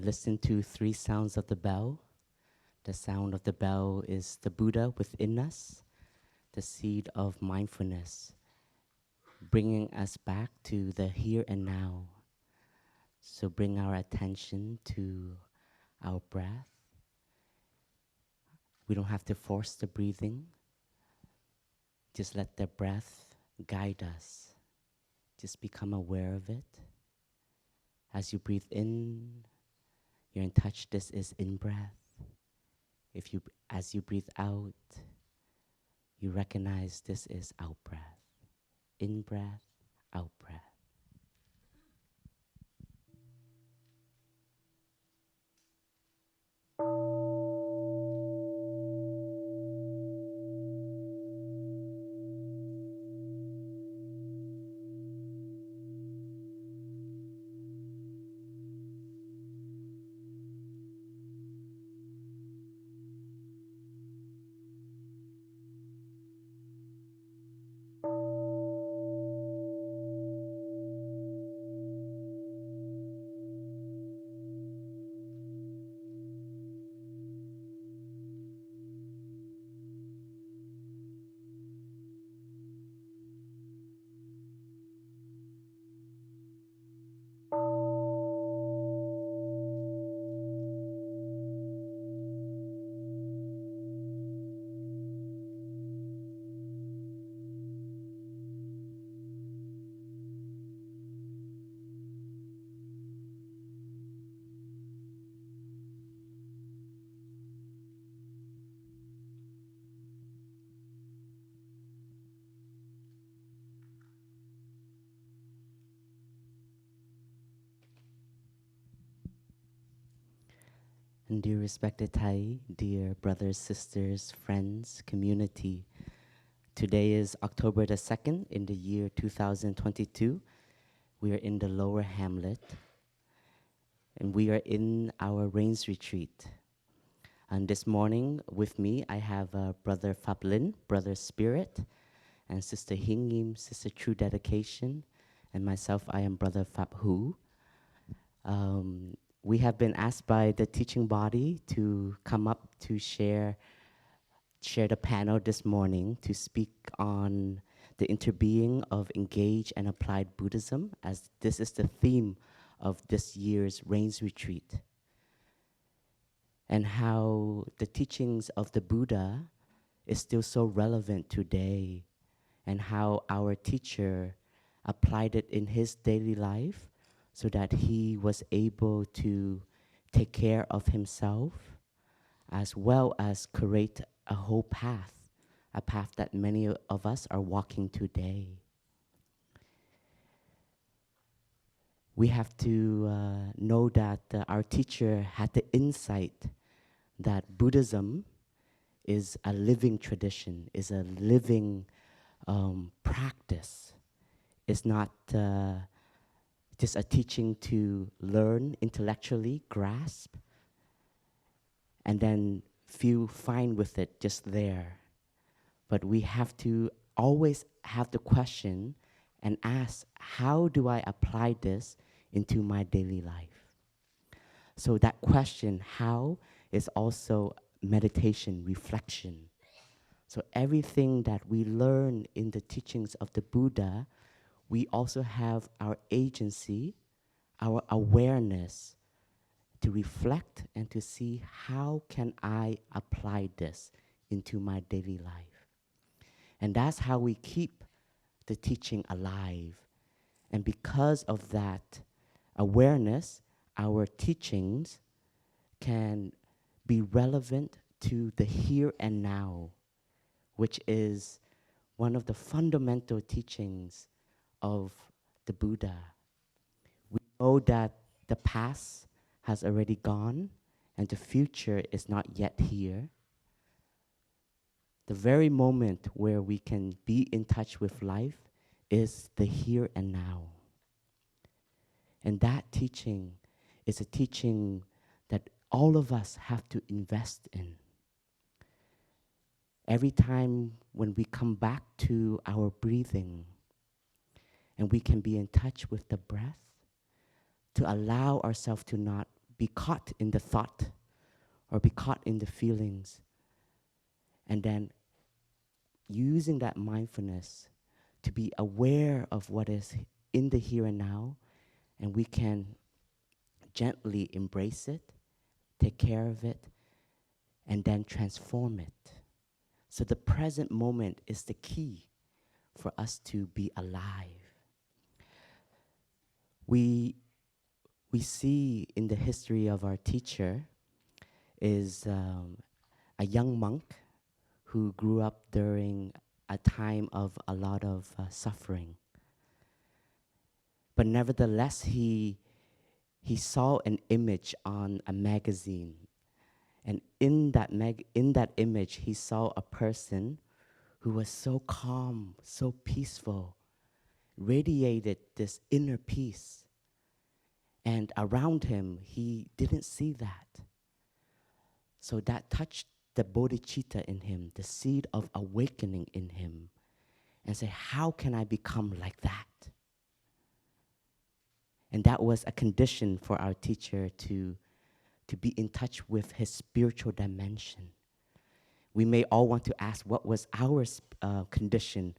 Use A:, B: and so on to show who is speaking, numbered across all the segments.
A: Listen to three sounds of the bell. The sound of the bell is the Buddha within us, the seed of mindfulness, bringing us back to the here and now. So bring our attention to our breath. We don't have to force the breathing. Just let the breath guide us. Just become aware of it. As you breathe in, you're in touch. This is in-breath. As you breathe out, you recognize this is out-breath. In-breath, out-breath. And dear respected Thầy, dear brothers, sisters, friends, community, today is October the 2nd in the year 2022. We are in the Lower Hamlet, and we are in our Rains Retreat. And this morning with me, I have Brother Phap Linh, Brother Spirit, and Sister Hiến Nghiêm, Sister True Dedication, and myself, I am Brother Phap Huu. We have been asked by the teaching body to come up to share the panel this morning to speak on the interbeing of engaged and applied Buddhism, as this is the theme of this year's Rains Retreat, and how the teachings of the Buddha is still so relevant today, and how our teacher applied it in his daily life so that he was able to take care of himself as well as create a whole path, a path that many of us are walking today. We have to know that our teacher had the insight that Buddhism is a living tradition, is a living practice. It's not just a teaching to learn intellectually, grasp, and then feel fine with it just there. But we have to always have the question and ask, how do I apply this into my daily life? So that question, how, is also meditation, reflection. So everything that we learn in the teachings of the Buddha, we also have our agency, our awareness to reflect and to see how can I apply this into my daily life. And that's how we keep the teaching alive. And because of that awareness, our teachings can be relevant to the here and now, which is one of the fundamental teachings of the Buddha. We know that the past has already gone and the future is not yet here. The very moment where we can be in touch with life is the here and now. And that teaching is a teaching that all of us have to invest in. Every time when we come back to our breathing and we can be in touch with the breath, to allow ourselves to not be caught in the thought or be caught in the feelings. And then using that mindfulness to be aware of what is in the here and now, and we can gently embrace it, take care of it, and then transform it. So the present moment is the key for us to be alive. We see in the history of our teacher is a young monk who grew up during a time of a lot of suffering. But nevertheless, he saw an image on a magazine. And in that image, he saw a person who was so calm, so peaceful, radiated this inner peace. And around him, he didn't see that. So that touched the bodhicitta in him, the seed of awakening in him, and say, how can I become like that? And that was a condition for our teacher to be in touch with his spiritual dimension. We may all want to ask, what was our condition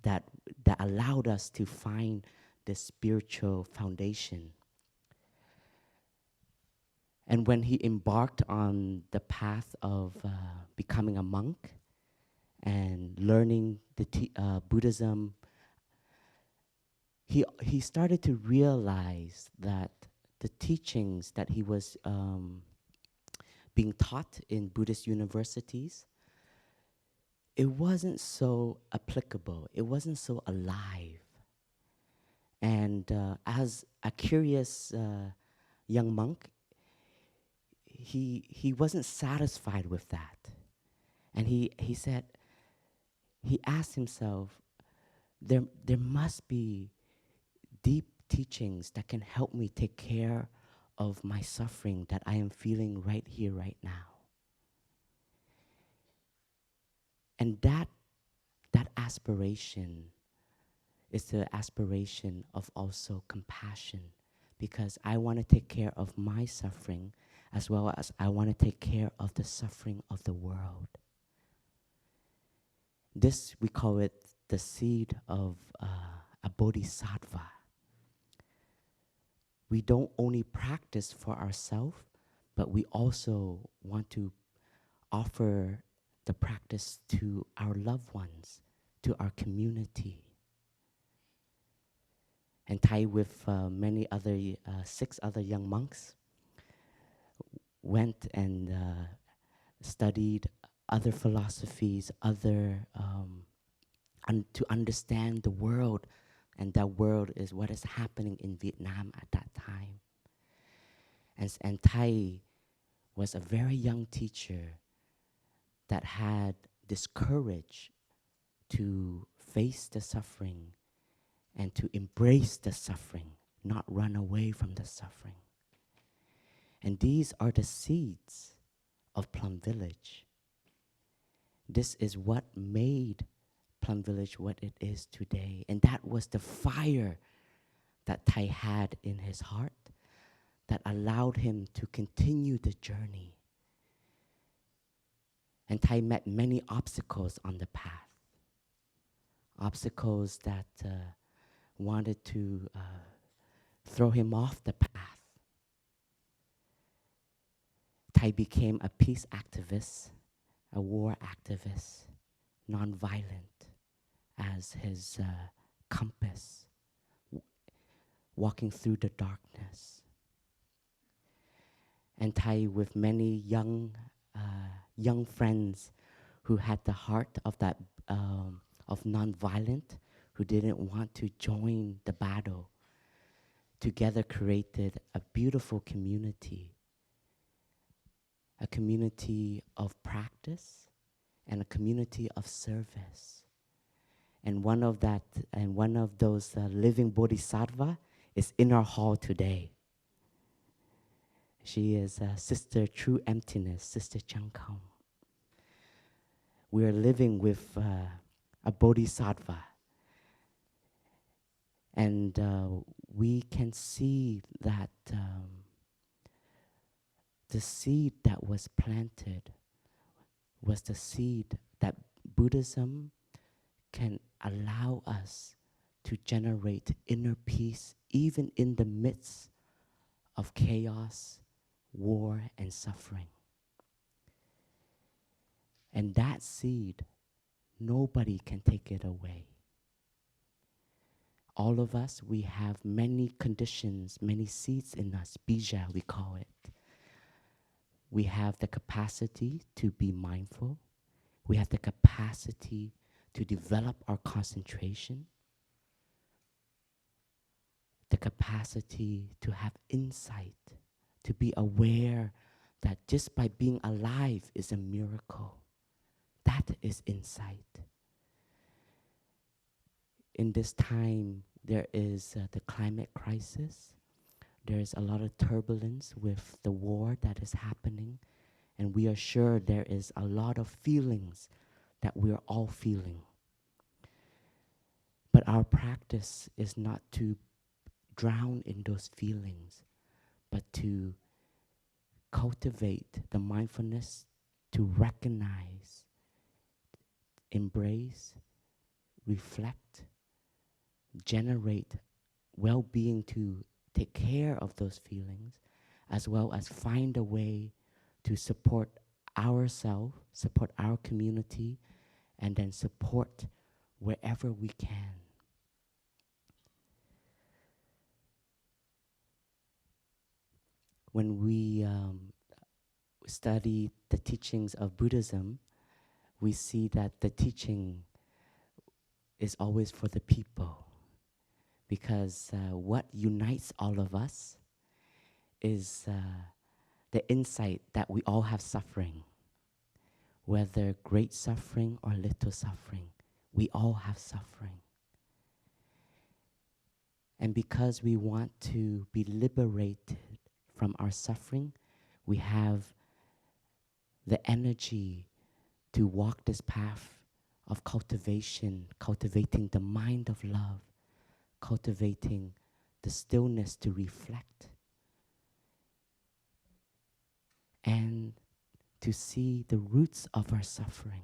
A: that allowed us to find this spiritual foundation? And when he embarked on the path of becoming a monk and learning the Buddhism, he started to realize that the teachings that he was being taught in Buddhist universities, it wasn't so applicable. It wasn't so alive. And as a curious young monk, he wasn't satisfied with that. And he asked himself, there must be deep teachings that can help me take care of my suffering that I am feeling right here, right now. And that aspiration is the aspiration of also compassion, because I want to take care of my suffering as well as I want to take care of the suffering of the world. This, we call it the seed of a bodhisattva. We don't only practice for ourselves, but we also want to offer the practice to our loved ones, to our community. And Thầy, with many other, 6 other young monks, went and studied other philosophies, to understand the world. And that world is what is happening in Vietnam at that time. And Thầy was a very young teacher that had this courage to face the suffering and to embrace the suffering, not run away from the suffering. And these are the seeds of Plum Village. This is what made Plum Village what it is today. And that was the fire that Thầy had in his heart that allowed him to continue the journey. And Thầy met many obstacles on the path. Obstacles that wanted to throw him off the path. Thầy became a peace activist, a war activist, nonviolent as his compass, walking through the darkness. And Thầy, with many young friends who had the heart of that of nonviolent, who didn't want to join the battle, together created a beautiful community, a community of practice and a community of service. And one of those living bodhisattva is in our hall today. She is Sister True Emptiness, Sister Chang Kong. We are living with a bodhisattva. And we can see that the seed that was planted was the seed that Buddhism can allow us to generate inner peace even in the midst of chaos, war, and suffering. And that seed, nobody can take it away. All of us, we have many conditions, many seeds in us, bija we call it. We have the capacity to be mindful. We have the capacity to develop our concentration, the capacity to have insight, to be aware that just by being alive is a miracle. That is insight. In this time, there is the climate crisis. There is a lot of turbulence with the war that is happening. And we are sure there is a lot of feelings that we are all feeling. But our practice is not to drown in those feelings, but to cultivate the mindfulness to recognize, embrace, reflect, generate well-being to take care of those feelings, as well as find a way to support ourselves, support our community, and then support wherever we can. When we study the teachings of Buddhism, we see that the teaching is always for the people. Because what unites all of us is the insight that we all have suffering. Whether great suffering or little suffering, we all have suffering. And because we want to be liberated from our suffering, we have the energy to walk this path of cultivation, cultivating the mind of love, cultivating the stillness to reflect, and to see the roots of our suffering.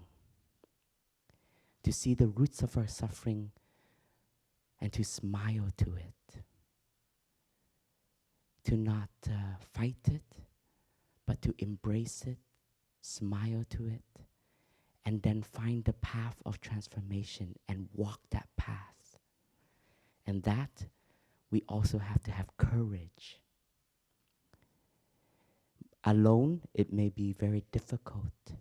A: To see the roots of our suffering and to smile to it. To not fight it, but to embrace it, smile to it, and then find the path of transformation and walk that path. And that, we also have to have courage. Alone, it may be very difficult.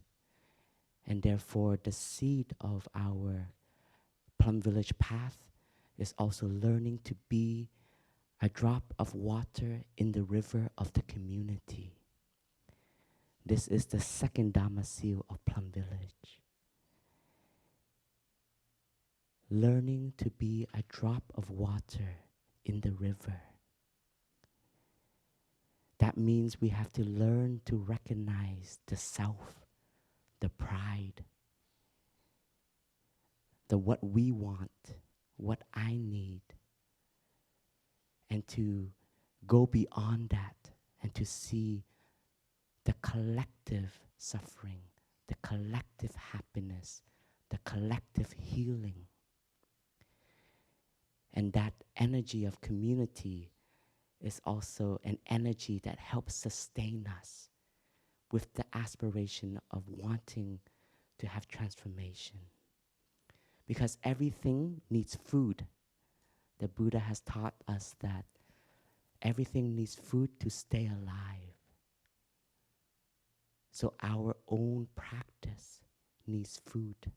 A: And therefore, the seed of our Plum Village path is also learning to be a drop of water in the river of the community. This is the second Dhamma seal of Plum Village. Learning to be a drop of water in the river. That means we have to learn to recognize the self, the pride, the what we want, what I need, and to go beyond that and to see the collective suffering, the collective happiness, the collective healing. And that energy of community is also an energy that helps sustain us with the aspiration of wanting to have transformation. Because everything needs food. The Buddha has taught us that everything needs food to stay alive. So our own practice needs food.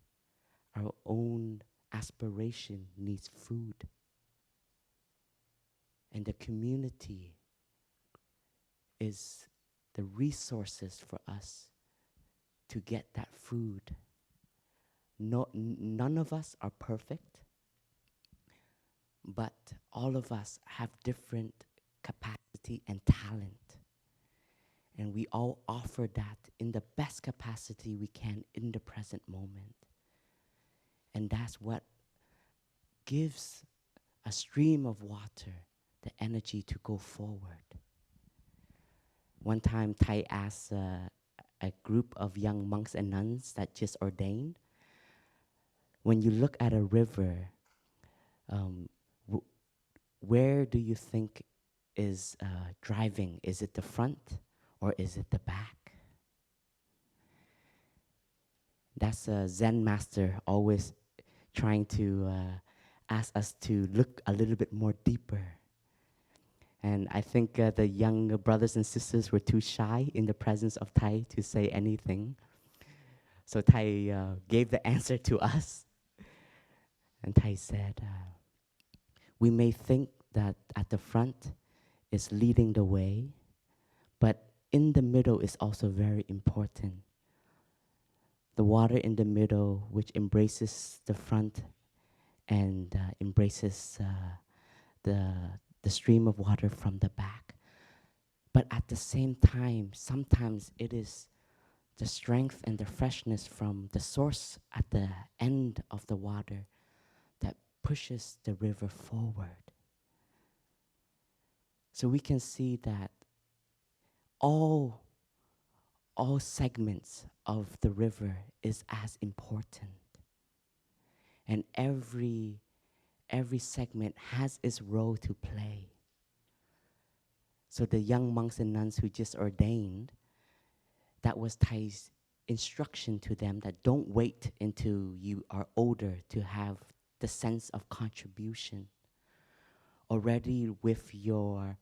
A: Our own aspiration needs food. And the community is the resources for us to get that food. None of us are perfect, but all of us have different capacity and talent. And we all offer that in the best capacity we can in the present moment. And that's what gives a stream of water the energy to go forward. One time, Thầy asked a group of young monks and nuns that just ordained, when you look at a river, where do you think is driving? Is it the front or is it the back? That's a Zen master always trying to ask us to look a little bit more deeper. And I think the young brothers and sisters were too shy in the presence of Thầy to say anything. So Thầy gave the answer to us. And Thầy said, we may think that at the front is leading the way, but in the middle is also very important. The water in the middle, which embraces the front and embraces the stream of water from the back. But at the same time, sometimes it is the strength and the freshness from the source at the end of the water that pushes the river forward. So we can see that all segments of the river is as important. And every segment has its role to play. So the young monks and nuns who just ordained, that was Thay's instruction to them, that don't wait until you are older to have the sense of contribution. Already with your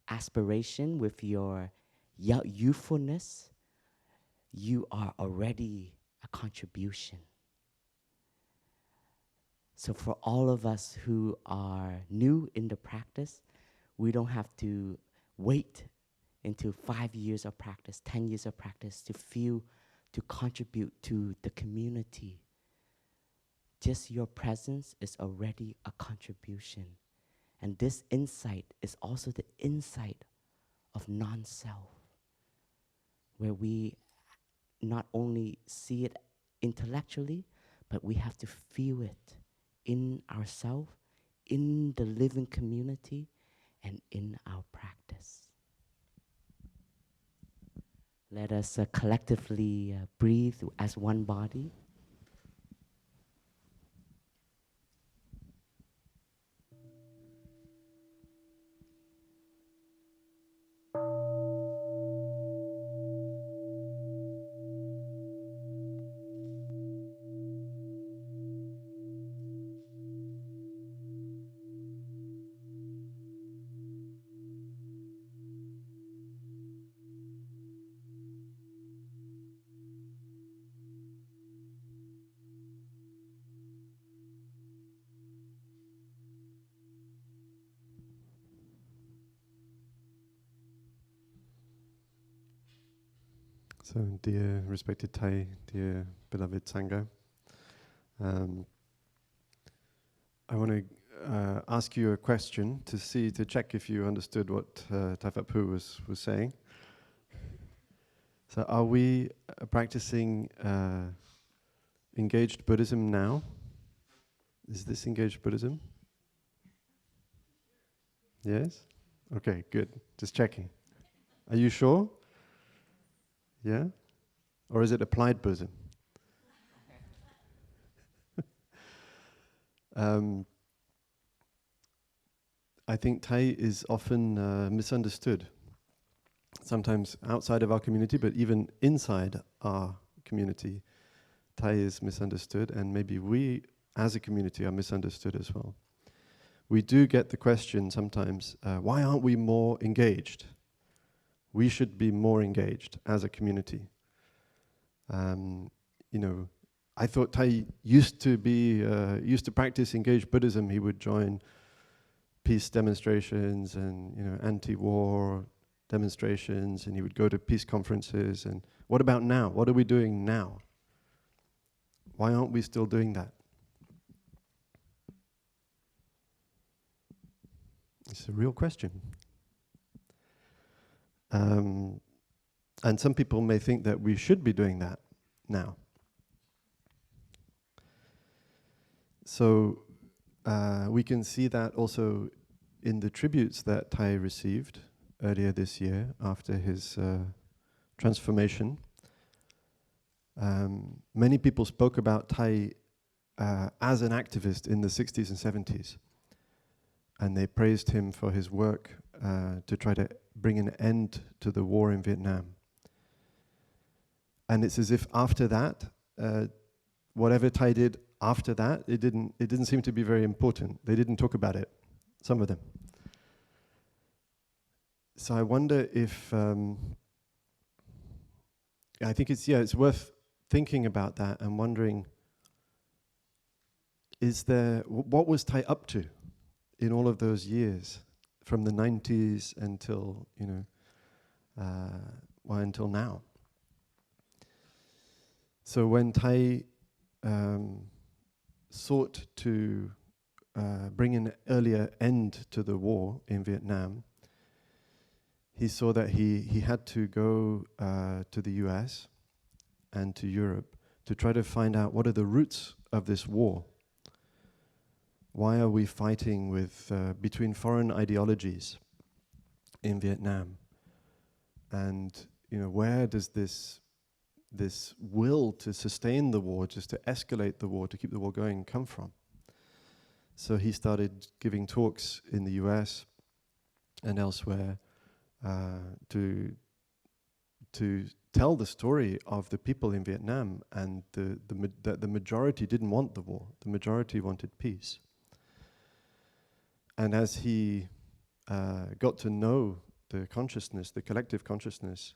A: aspiration, with your youthfulness, you are already a contribution. So for all of us who are new in the practice, we don't have to wait until 5 years of practice, 10 years of practice to feel, to contribute to the community. Just your presence is already a contribution. And this insight is also the insight of non-self, where we not only see it intellectually, but we have to feel it in ourselves, in the living community, and in our practice. Let us collectively breathe as one body.
B: So, dear respected Thầy, dear beloved Sangha, I want to ask you a question to check if you understood what Thầy Phap Huu was saying. So, are we practicing engaged Buddhism now? Is this engaged Buddhism? Yes? Okay, good. Just checking. Are you sure? Yeah? Or is it applied Buddhism? I think Thầy is often misunderstood. Sometimes outside of our community, but even inside our community, Thầy is misunderstood, and maybe we as a community are misunderstood as well. We do get the question sometimes, why aren't we more engaged? We should be more engaged as a community. I thought Thầy used to practice engaged Buddhism. He would join peace demonstrations and anti-war demonstrations, and he would go to peace conferences. And what about now? What are we doing now? Why aren't we still doing that? It's a real question. And some people may think that we should be doing that now. So we can see that also in the tributes that Thầy received earlier this year after his transformation. Many people spoke about Thầy as an activist in the 60s and 70s. And they praised him for his work to try to bring an end to the war in Vietnam. And it's as if after that, whatever Thầy did after that, it didn't seem to be very important. They didn't talk about it, some of them. So I wonder if, I think it's worth thinking about that and wondering, what was Thầy up to in all of those years, from the 90s until, until now? So when Thầy sought to bring an earlier end to the war in Vietnam, he saw that he had to go to the US and to Europe to try to find out what are the roots of this war. Why are we fighting with between foreign ideologies in Vietnam? And where does this will to sustain the war, just to escalate the war, to keep the war going, come from? So he started giving talks in the US and elsewhere to tell the story of the people in Vietnam, and the majority didn't want the war. The majority wanted peace. And as he got to know the consciousness, the collective consciousness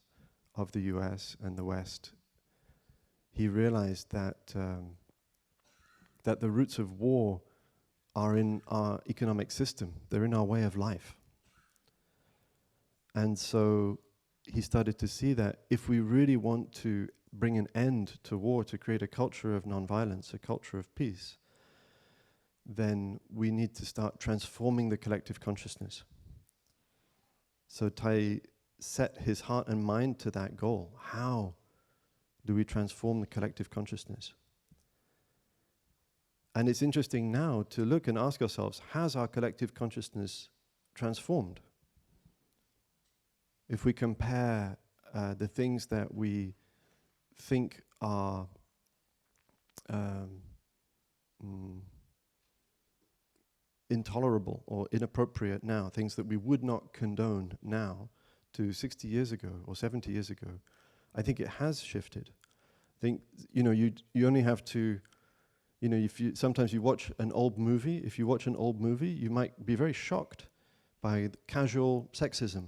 B: of the US and the West, he realized that that the roots of war are in our economic system. They're in our way of life. And so he started to see that if we really want to bring an end to war, to create a culture of nonviolence, a culture of peace, then we need to start transforming the collective consciousness. So Thầy set his heart and mind to that goal. How do we transform the collective consciousness? And it's interesting now to look and ask ourselves, has our collective consciousness transformed? If we compare the things that we think are intolerable or inappropriate now, things that we would not condone now, to 60 years ago or 70 years ago, I think it has shifted. I think, you only have to, sometimes you watch an old movie. If you watch an old movie, you might be very shocked by casual sexism,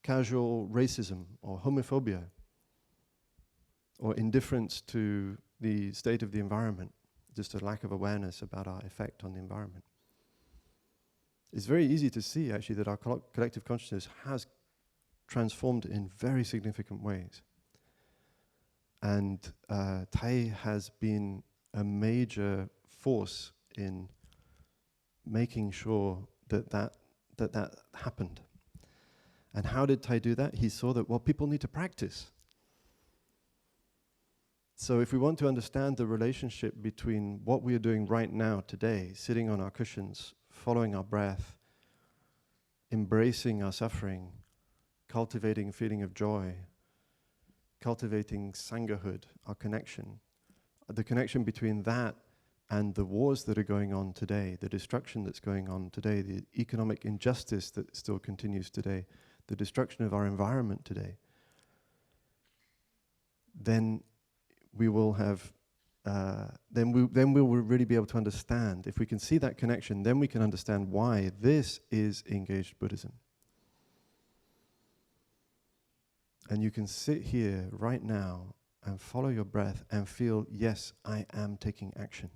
B: casual racism, or homophobia, or indifference to the state of the environment, just a lack of awareness about our effect on the environment. It's very easy to see, actually, that our collective consciousness has transformed in very significant ways. And Thầy has been a major force in making sure that happened. And how did Thầy do that? He saw that, people need to practice. So if we want to understand the relationship between what we are doing right now, today, sitting on our cushions, following our breath, embracing our suffering, cultivating a feeling of joy, cultivating Sanghahood, our connection, the connection between that and the wars that are going on today, the destruction that's going on today, the economic injustice that still continues today, the destruction of our environment today, then we will have, then we will really be able to understand. If we can see that connection, then we can understand why this is engaged Buddhism. And you can sit here right now and follow your breath and feel, yes, I am taking action.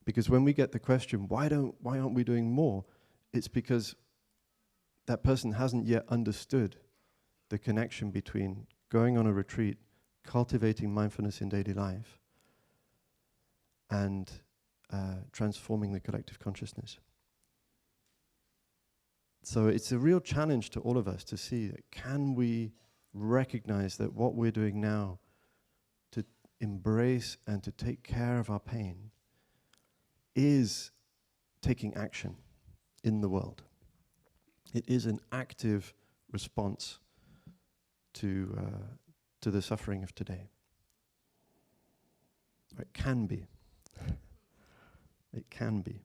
B: Because when we get the question, why aren't we doing more? It's because that person hasn't yet understood the connection between going on a retreat, cultivating mindfulness in daily life, and transforming the collective consciousness. So it's a real challenge to all of us to see that, can we recognize that what we're doing now to embrace and to take care of our pain is taking action in the world. It is an active response to the suffering of today. Or it can be. It can be.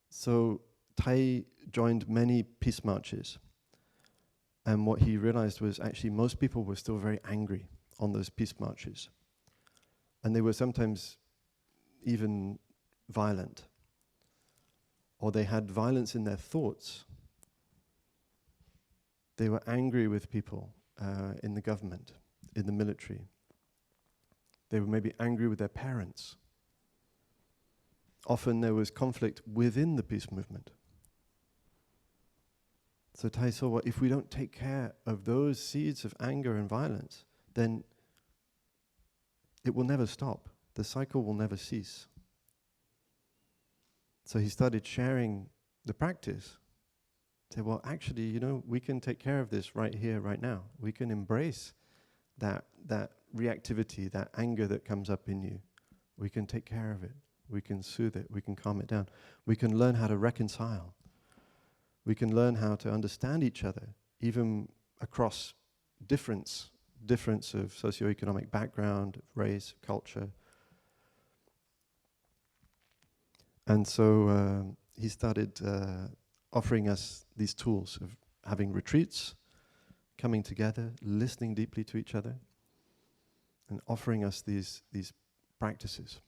B: So Thầy joined many peace marches, and what he realized was actually most people were still very angry on those peace marches, and they were sometimes even violent, or they had violence in their thoughts. They were angry with people in the government, in the military. They were maybe angry with their parents. Often there was conflict within the peace movement. So Thầy saw, well, if we don't take care of those seeds of anger and violence, then it will never stop. The cycle will never cease. So he started sharing the practice. Say, well, actually, you know, we can take care of this right here, right now. We can embrace that reactivity, that anger that comes up in you. We can take care of it. We can soothe it. We can calm it down. We can learn how to reconcile. We can learn how to understand each other, even across difference of socioeconomic background, race, culture. And so he started offering us these tools of having retreats, coming together, listening deeply to each other, and offering us these practices.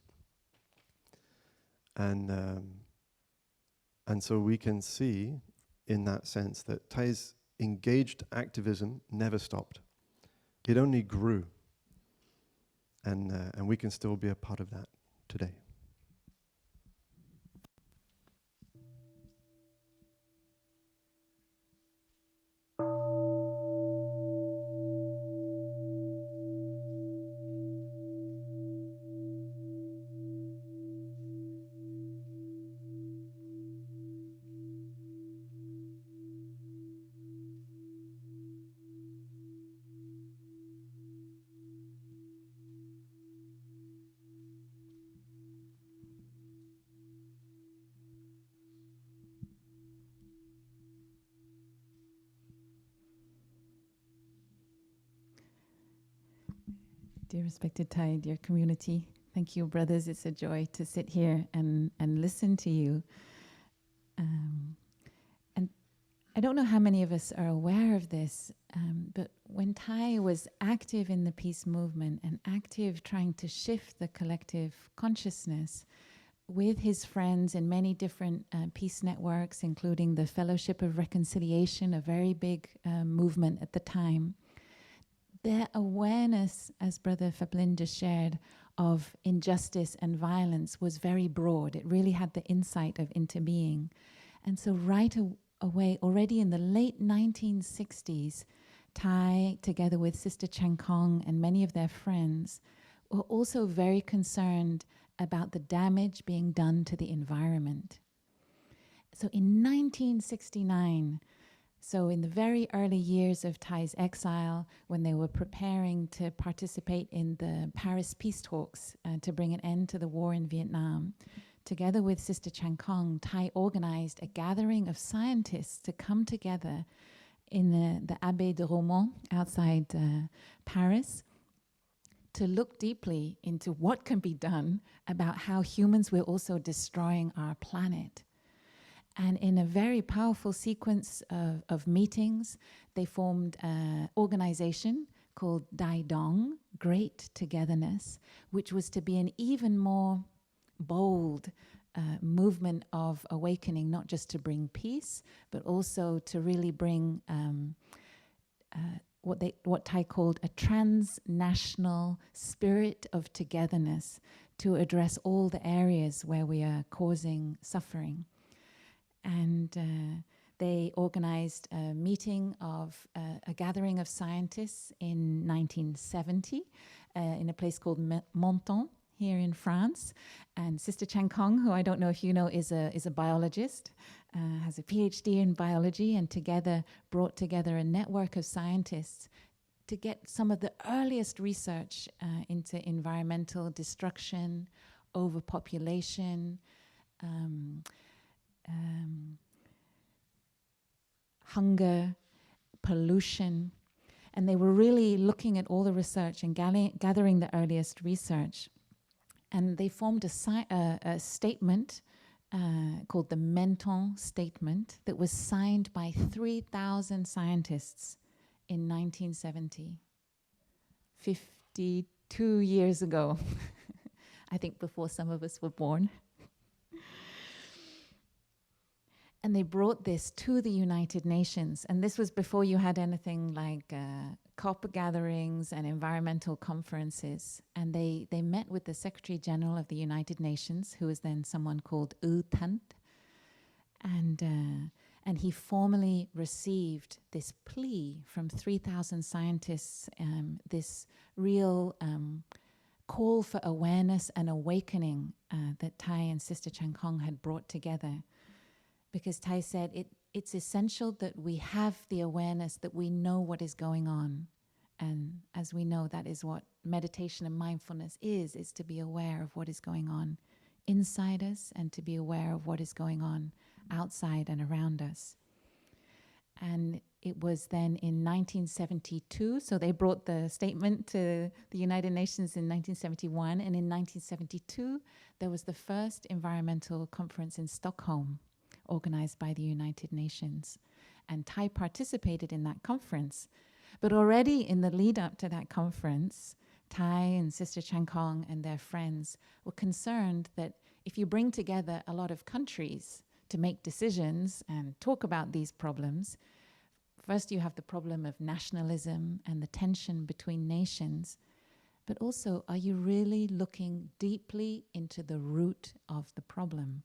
B: And so we can see, in that sense, that Thay's engaged activism never stopped. It only grew. And we can still be a part of that today.
C: Dear respected Thai, dear community, thank you, brothers. It's a joy to sit here and listen to you. And I don't know how many of us are aware of this, but when Thai was active in the peace movement and active trying to shift the collective consciousness with his friends in many different peace networks, including the Fellowship of Reconciliation, a very big movement at the time, their awareness, as Brother Phap Linh just shared, of injustice and violence was very broad. It really had the insight of interbeing. And so right away, already in the late 1960s, Thai, together with Sister Chang Kong and many of their friends, were also very concerned about the damage being done to the environment. So in 1969, so in the very early years of Thai's exile, when they were preparing to participate in the Paris peace talks to bring an end to the war in Vietnam, together with Sister Chang Kong, Thai organized a gathering of scientists to come together in the Abbaye de Romont outside Paris to look deeply into what can be done about how humans were also destroying our planet. And in a very powerful sequence of meetings, they formed an organization called Dai Dong, Great Togetherness, which was to be an even more bold movement of awakening, not just to bring peace, but also to really bring what Thai called a transnational spirit of togetherness to address all the areas where we are causing suffering. And they organized a meeting of a gathering of scientists in 1970 in a place called Menton here in France. And Sister Chang Kong, who I don't know if you know, is a biologist, has a PhD in biology, and together brought together a network of scientists to get some of the earliest research into environmental destruction, overpopulation, hunger, pollution. And they were really looking at all the research and gathering the earliest research. And they formed a statement called the Menton Statement that was signed by 3,000 scientists in 1970, 52 years ago. I think before some of us were born. And they brought this to the United Nations. And this was before you had anything like COP gatherings and environmental conferences. And they met with the Secretary General of the United Nations, who was then someone called U Thant. And he formally received this plea from 3,000 scientists, this real call for awareness and awakening that Thầy and Sister Chan Khong had brought together. Because Thầy said it's essential that we have the awareness that we know what is going on. And as we know, that is what meditation and mindfulness is to be aware of what is going on inside us and to be aware of what is going on outside and around us. And it was then in 1972, so they brought the statement to the United Nations in 1971, and in 1972, there was the first environmental conference in Stockholm, organized by the United Nations. And Thầy participated in that conference. But already in the lead up to that conference, Thầy and Sister Chan Khong and their friends were concerned that if you bring together a lot of countries to make decisions and talk about these problems, first you have the problem of nationalism and the tension between nations, but also, are you really looking deeply into the root of the problem?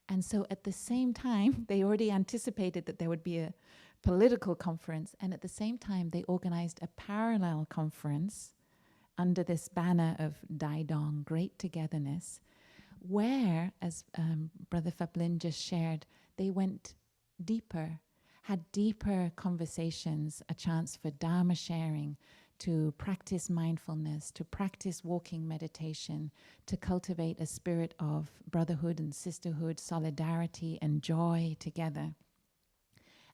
C: And so at the same time, they already anticipated that there would be a political conference, and at the same time, they organized a parallel conference under this banner of Dai Dong, Great Togetherness, where, as Brother Phap Linh just shared, they went deeper, had deeper conversations, a chance for Dharma sharing, to practice mindfulness, to practice walking meditation, to cultivate a spirit of brotherhood and sisterhood, solidarity and joy together,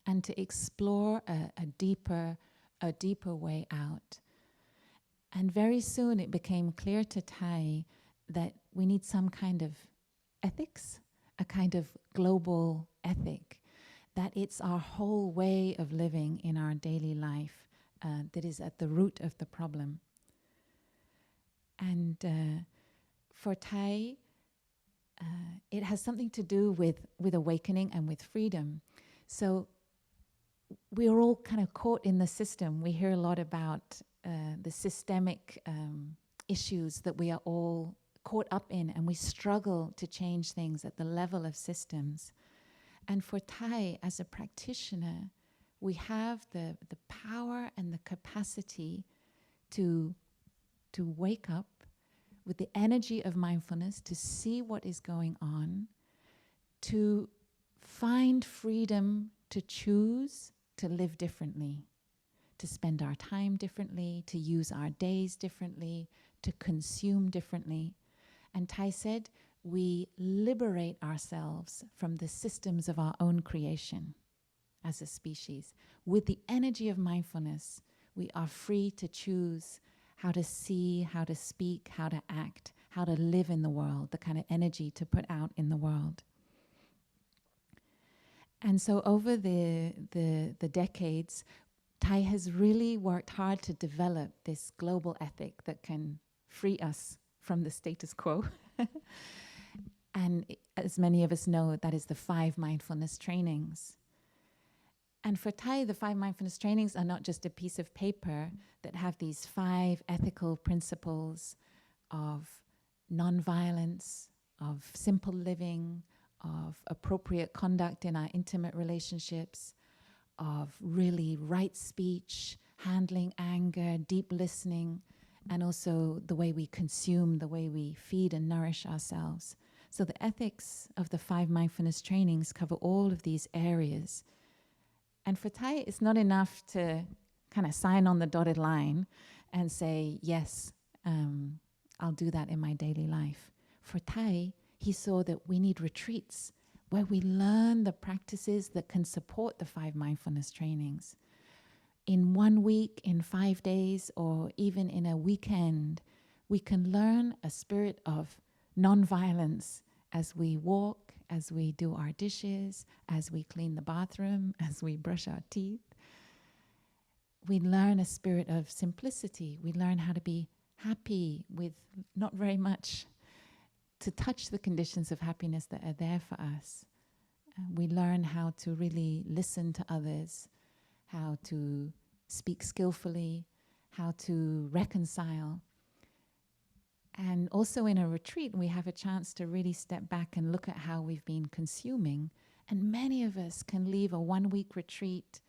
C: and to explore a deeper way out. And very soon it became clear to Thầy that we need some kind of ethics, a kind of global ethic, that it's our whole way of living in our daily life that is at the root of the problem. And for Thầy, it has something to do with awakening and with freedom. So we are all kind of caught in the system. We hear a lot about the systemic issues that we are all caught up in, and we struggle to change things at the level of systems. And for Thầy, as a practitioner, we have the power and the capacity to wake up with the energy of mindfulness, to see what is going on, to find freedom to choose to live differently, to spend our time differently, to use our days differently, to consume differently. And Thầy said, we liberate ourselves from the systems of our own creation as a species. With the energy of mindfulness, we are free to choose how to see, how to speak, how to act, how to live in the world, the kind of energy to put out in the world. And so over the decades, Thầy has really worked hard to develop this global ethic that can free us from the status quo. And as many of us know, that is the 5 mindfulness trainings. And for Thầy, the 5 mindfulness trainings are not just a piece of paper that have these 5 ethical principles of non-violence, of simple living, of appropriate conduct in our intimate relationships, of really right speech, handling anger, deep listening, and also the way we consume, the way we feed and nourish ourselves. So the ethics of the 5 mindfulness trainings cover all of these areas. And for Thầy, it's not enough to kind of sign on the dotted line and say, yes, I'll do that in my daily life. For Thầy, he saw that we need retreats where we learn the practices that can support the 5 mindfulness trainings. In 1 week, in 5 days, or even in a weekend, we can learn a spirit of non-violence as we walk, as we do our dishes, as we clean the bathroom, as we brush our teeth. We learn a spirit of simplicity. We learn how to be happy with not very much, to touch the conditions of happiness that are there for us. We learn how to really listen to others, how to speak skillfully, how to reconcile. And also in a retreat, we have a chance to really step back and look at how we've been consuming. And many of us can leave a 1-week retreat,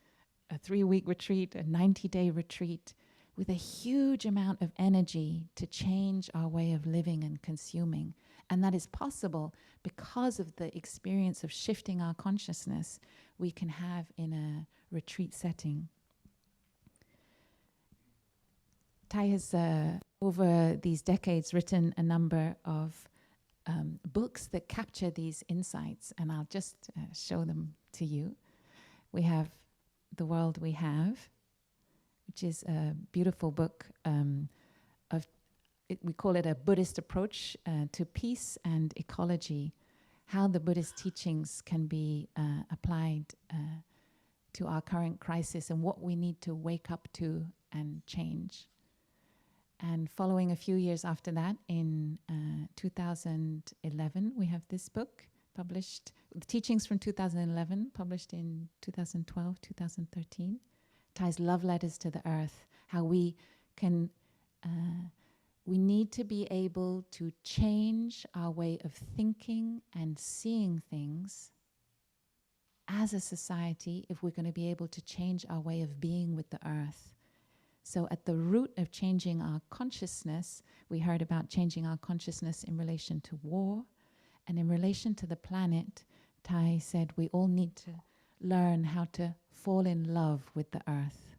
C: a 3-week retreat, a 90-day retreat with a huge amount of energy to change our way of living and consuming. And that is possible because of the experience of shifting our consciousness we can have in a retreat setting. Thai has, over these decades, written a number of books that capture these insights, and I'll just show them to you. We have The World We Have, which is a beautiful book we call it a Buddhist approach to peace and ecology, how the Buddhist teachings can be applied to our current crisis and what we need to wake up to and change. And following a few years after that, in 2011, we have this book published, the teachings from 2011, published in 2012, 2013. Thai's Love Letters to the Earth, how we can, we need to be able to change our way of thinking and seeing things as a society if we're going to be able to change our way of being with the earth. So at the root of changing our consciousness, we heard about changing our consciousness in relation to war, and in relation to the planet, Thai said we all need to learn how to fall in love with the earth.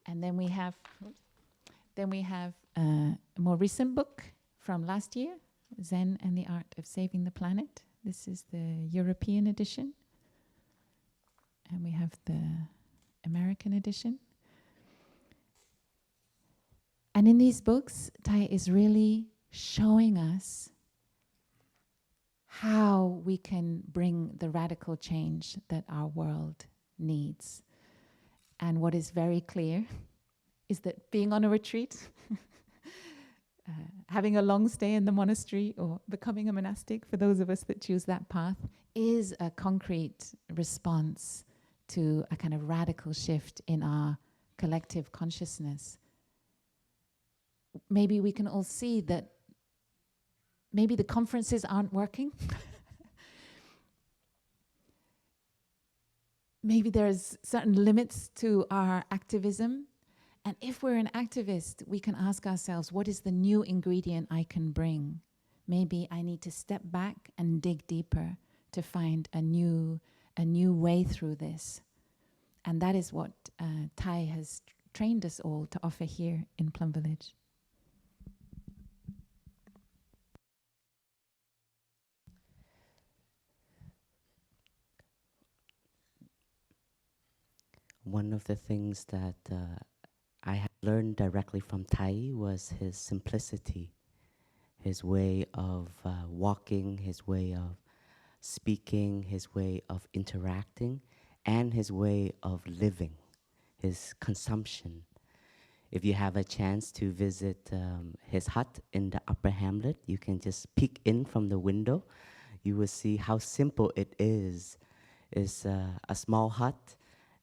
C: And then we have a more recent book from last year, Zen and the Art of Saving the Planet. This is the European edition. And we have the American edition. And in these books, Thai is really showing us how we can bring the radical change that our world needs. And what is very clear is that being on a retreat, having a long stay in the monastery or becoming a monastic, for those of us that choose that path, is a concrete response to a kind of radical shift in our collective consciousness. Maybe we can all see that maybe the conferences aren't working. Maybe there's certain limits to our activism. And if we're an activist, we can ask ourselves, what is the new ingredient I can bring? Maybe I need to step back and dig deeper to find a new way through this. And that is what Thai has trained us all to offer here in Plum Village.
A: One of the things that I have learned directly from Thai was his simplicity, his way of walking, his way of speaking, his way of interacting, and his way of living, his consumption. If you have a chance to visit his hut in the Upper Hamlet, you can just peek in from the window. You will see how simple it is. It's a small hut,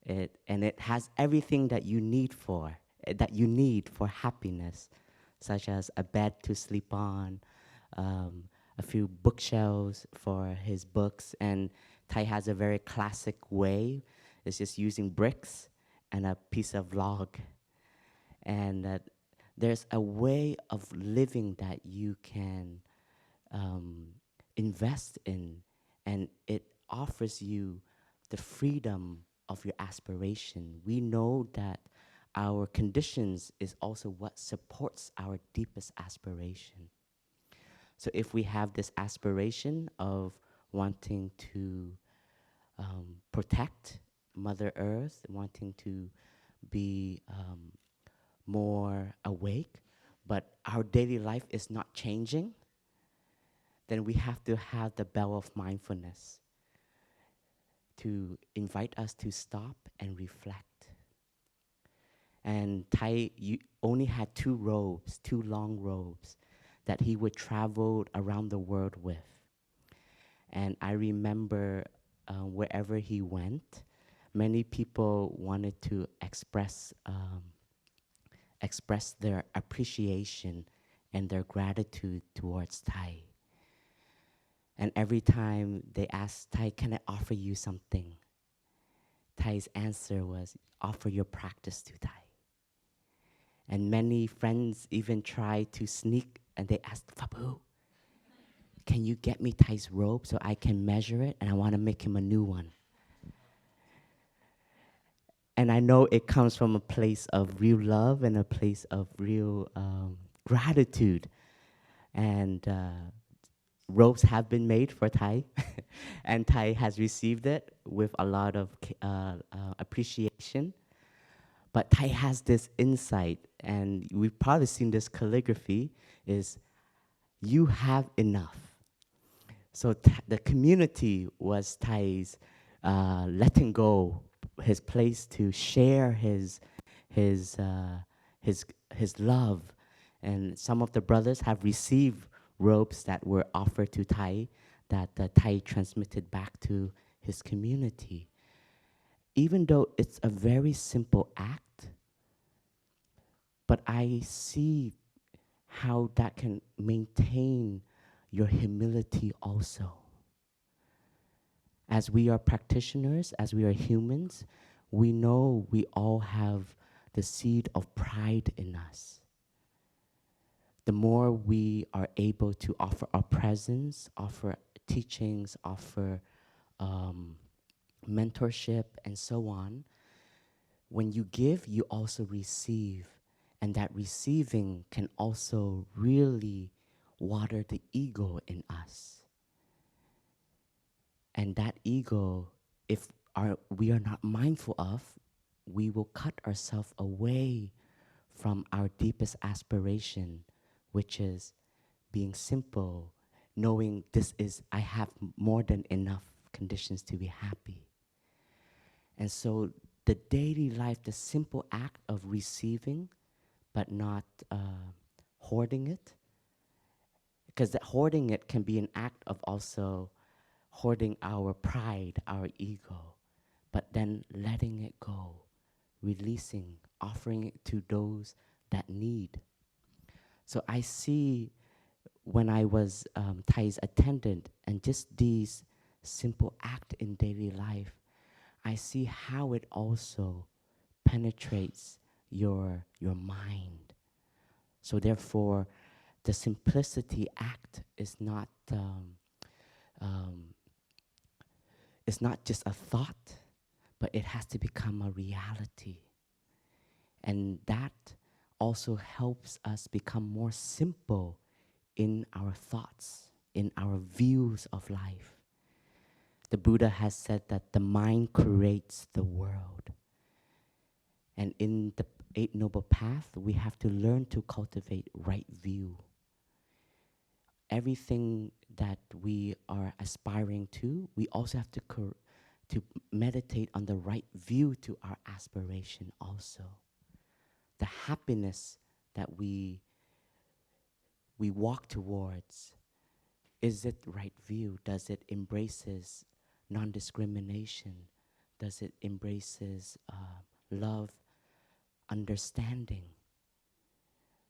A: and it has everything that you need for happiness, such as a bed to sleep on, a few bookshelves for his books, and Thai has a very classic way. It's just using bricks and a piece of log. And there's a way of living that you can invest in, and it offers you the freedom of your aspiration. We know that our conditions is also what supports our deepest aspiration. So if we have this aspiration of wanting to protect Mother Earth, wanting to be more awake, but our daily life is not changing, then we have to have the bell of mindfulness to invite us to stop and reflect. And Thầy only had two long robes, that he would travel around the world with. And I remember wherever he went, many people wanted to express their appreciation and their gratitude towards Thầy. And every time they asked, Thầy, can I offer you something? Thay's answer was, offer your practice to Thầy. And many friends even tried to sneak, and they asked, Phap Huu, can you get me Thay's robe so I can measure it? And I want to make him a new one. And I know it comes from a place of real love and a place of real gratitude. And robes have been made for Thầy, and Thầy has received it with a lot of appreciation. But Thầy has this insight, and we've probably seen this calligraphy, is you have enough. So the community was Thay's letting go, his place to share his love. And some of the brothers have received robes that were offered to Thầy, that Thầy transmitted back to his community. Even though it's a very simple act, but I see how that can maintain your humility also. As we are practitioners, as we are humans, we know we all have the seed of pride in us. The more we are able to offer our presence, offer teachings, offer mentorship, and so on, when you give, you also receive. And that receiving can also really water the ego in us. And that ego, if we are not mindful of, we will cut ourselves away from our deepest aspiration, which is being simple, knowing I have more than enough conditions to be happy. And so the daily life, the simple act of receiving, but not hoarding it, because hoarding it can be an act of also hoarding our pride, our ego, but then letting it go, releasing, offering it to those that need. So I see when I was Thay's attendant, and just these simple acts in daily life, I see how it also penetrates your mind. So therefore, the simplicity act is not just a thought, but it has to become a reality. And that also helps us become more simple in our thoughts, in our views of life. The Buddha has said that the mind creates the world. And in the Eight Noble Path, we have to learn to cultivate right view. Everything that we are aspiring to, we also have to meditate on the right view to our aspiration also. The happiness that we walk towards, is it right view? Does it embraces non-discrimination? Does it embraces love, understanding?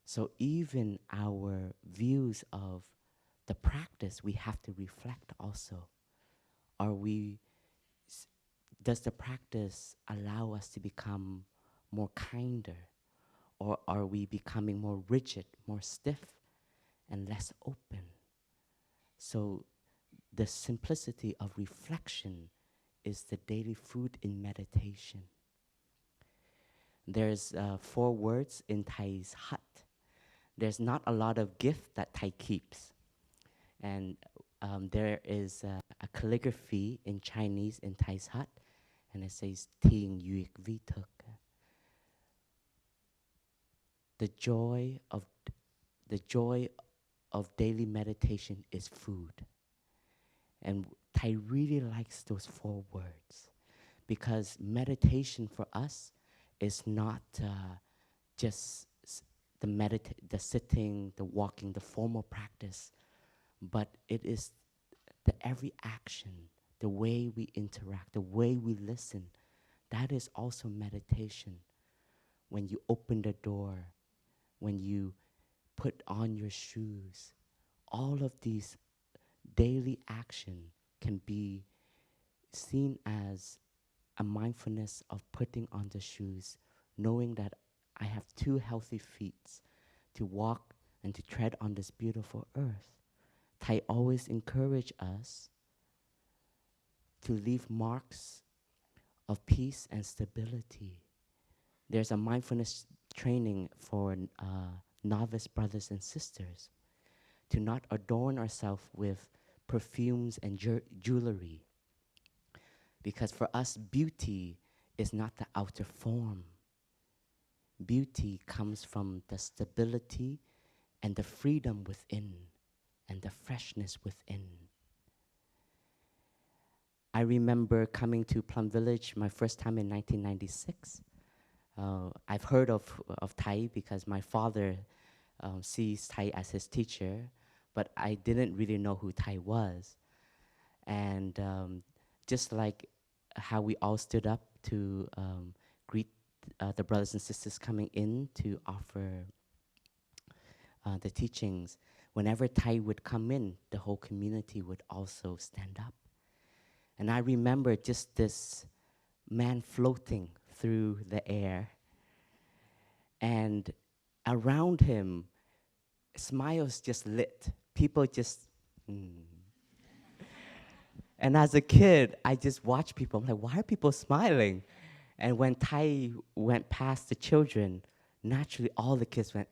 A: So even our views of the practice, we have to reflect also. Does the practice allow us to become more kinder? Or are we becoming more rigid, more stiff, and less open? So the simplicity of reflection is the daily food in meditation. There's 4 words in Thai's hut. There's not a lot of gift that Thai keeps. And there is a calligraphy in Chinese in Thai's hut, and it says Ting Yuik Vi Tuk. The joy of daily meditation is food. And Thai really likes those 4 words, because meditation for us is not just the sitting, the walking, the formal practice, but it is the every action, the way we interact, the way we listen. That is also meditation. When you open the door, when you put on your shoes, all of these daily action can be seen as a mindfulness of putting on the shoes, knowing that I have 2 healthy feet to walk and to tread on this beautiful earth. Thai always encourage us to leave marks of peace and stability. There's a mindfulness training for novice brothers and sisters to not adorn ourselves with perfumes and jewelry. Because for us, beauty is not the outer form. Beauty comes from the stability and the freedom within and the freshness within. I remember coming to Plum Village my first time in 1996. I've heard of Thai because my father sees Thai as his teacher, but I didn't really know who Thai was. And just like how we all stood up to greet the brothers and sisters coming in to offer the teachings, whenever Thai would come in, the whole community would also stand up. And I remember just this man floating through the air, and around him, smiles just lit. People just, And as a kid, I just watched people. I'm like, why are people smiling? And when Thai went past the children, naturally all the kids went,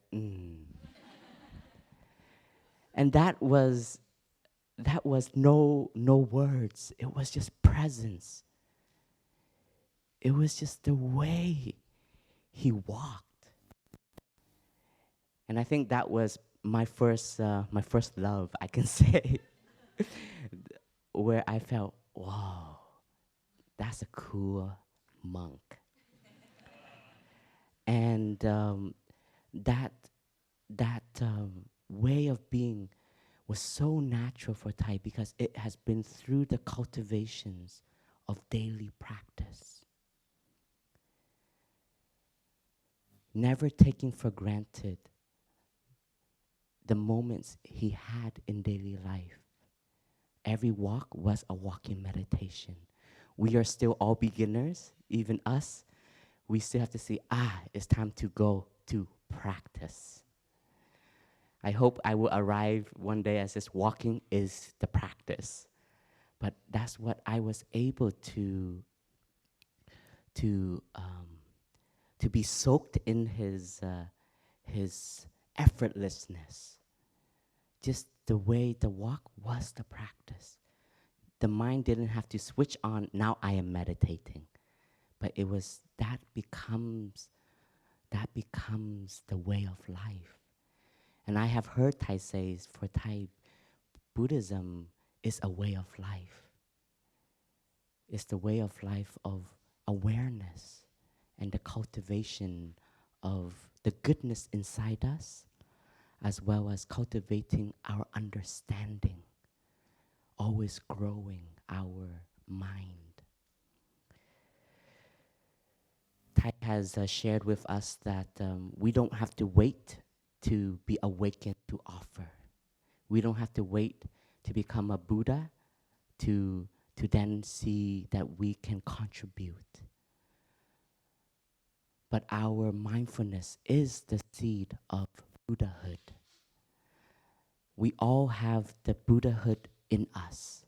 A: And that was no words. It was just presence. It was just the way he walked. And I think that was my first love, I can say, where I felt, wow, that's a cool monk. And that way of being was so natural for Thai because it has been through the cultivations of daily practice. Never taking for granted the moments he had in daily life. Every walk was a walking meditation. We are still all beginners, even us. We still have to say, it's time to go to practice. I hope I will arrive one day as this walking is the practice. But that's what I was able to be soaked in his effortlessness. Just the way the walk was the practice. The mind didn't have to switch on, now I am meditating. But it was, that becomes the way of life. And I have heard Thai say, for Thai, Buddhism is a way of life. It's the way of life of awareness and the cultivation of the goodness inside us, as well as cultivating our understanding, always growing our mind. Thai has shared with us that we don't have to wait to be awakened to offer. We don't have to wait to become a Buddha to then see that we can contribute. But our mindfulness is the seed of Buddhahood. We all have the Buddhahood in us,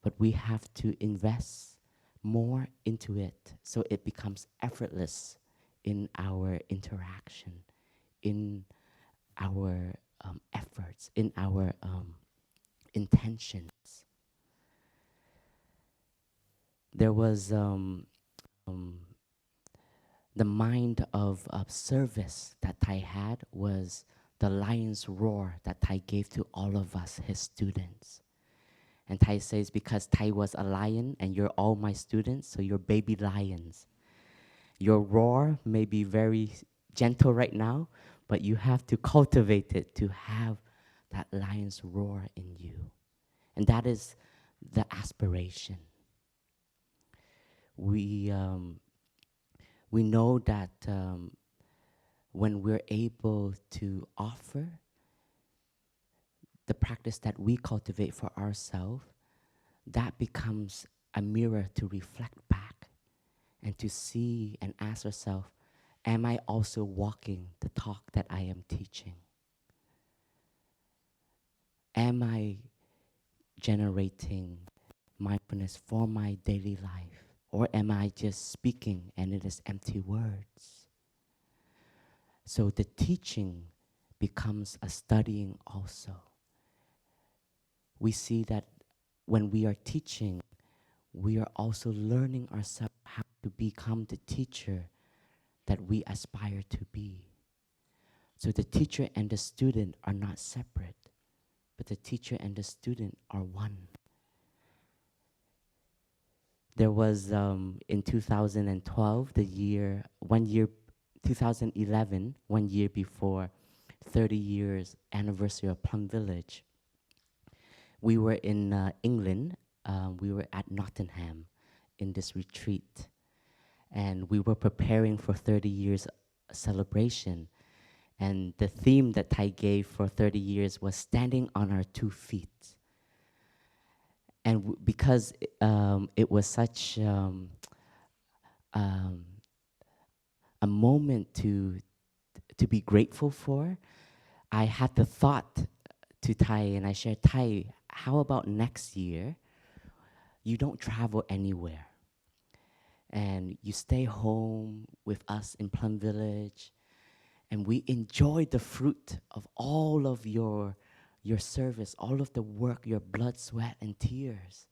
A: but we have to invest more into it so it becomes effortless in our interaction, in our efforts, in our intentions. There was the mind of service that Thầy had was the lion's roar that Thầy gave to all of us, his students. And Thầy says, because Thầy was a lion and you're all my students, so you're baby lions. Your roar may be very gentle right now, but you have to cultivate it to have that lion's roar in you. And that is the aspiration. We know that when we're able to offer the practice that we cultivate for ourselves, that becomes a mirror to reflect back and to see and ask ourselves, am I also walking the talk that I am teaching? Am I generating mindfulness for my daily life? Or am I just speaking and it is empty words? So the teaching becomes a studying also. We see that when we are teaching, we are also learning ourselves how to become the teacher that we aspire to be. So the teacher and the student are not separate, but the teacher and the student are one. There was in 2012, 2011, 1 year before 30 years anniversary of Plum Village. We were in England. We were at Nottingham in this retreat. And we were preparing for 30 years celebration. And the theme that Thầy gave for 30 years was standing on our 2 feet. And because it was such a moment to be grateful for, I had the thought to Thầy, and I shared, Thầy, how about next year, you don't travel anywhere, and you stay home with us in Plum Village, and we enjoy the fruit of all of your service, all of the work, your blood, sweat, and tears.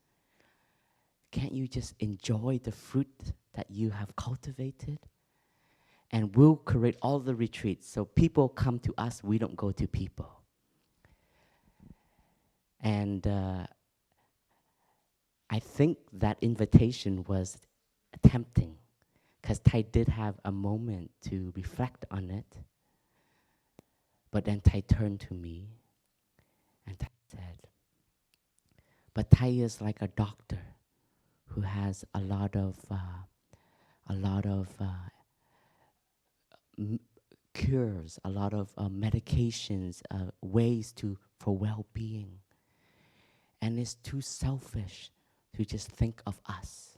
A: Can't you just enjoy the fruit that you have cultivated? And we'll create all the retreats. So people come to us, we don't go to people. And I think that invitation was tempting, because Thầy did have a moment to reflect on it. But then Thầy turned to me and Thầy said, but Thầy is like a doctor who has a lot of cures, a lot of medications, ways for well-being. And it's too selfish to just think of us.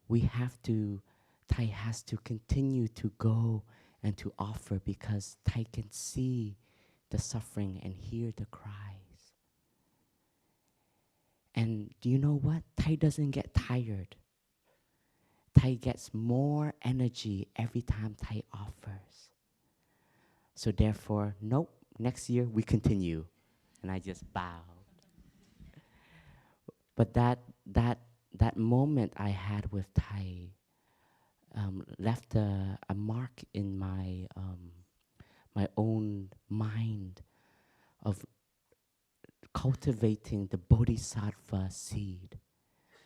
A: Thầy has to continue to go and to offer, because Thầy can see the suffering and hear the cries. And do you know what? Thầy doesn't get tired. Thầy gets more energy every time Thầy offers. So therefore, nope, next year we continue. And I just bowed. But that moment I had with Thầy left a mark in my own mind of cultivating the bodhisattva seed.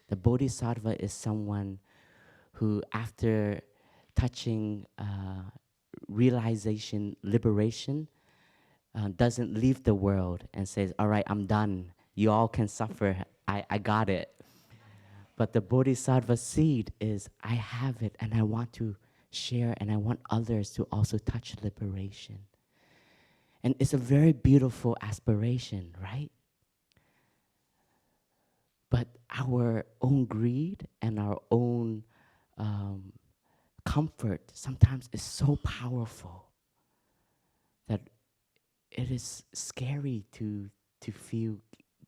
A: The bodhisattva is someone who, after touching realization, liberation, doesn't leave the world and says, all right, I'm done. You all can suffer. I got it. But the bodhisattva seed is, I have it and I want to share, and I want others to also touch liberation. And it's a very beautiful aspiration, right? But our own greed and our own comfort sometimes is so powerful that it is scary to feel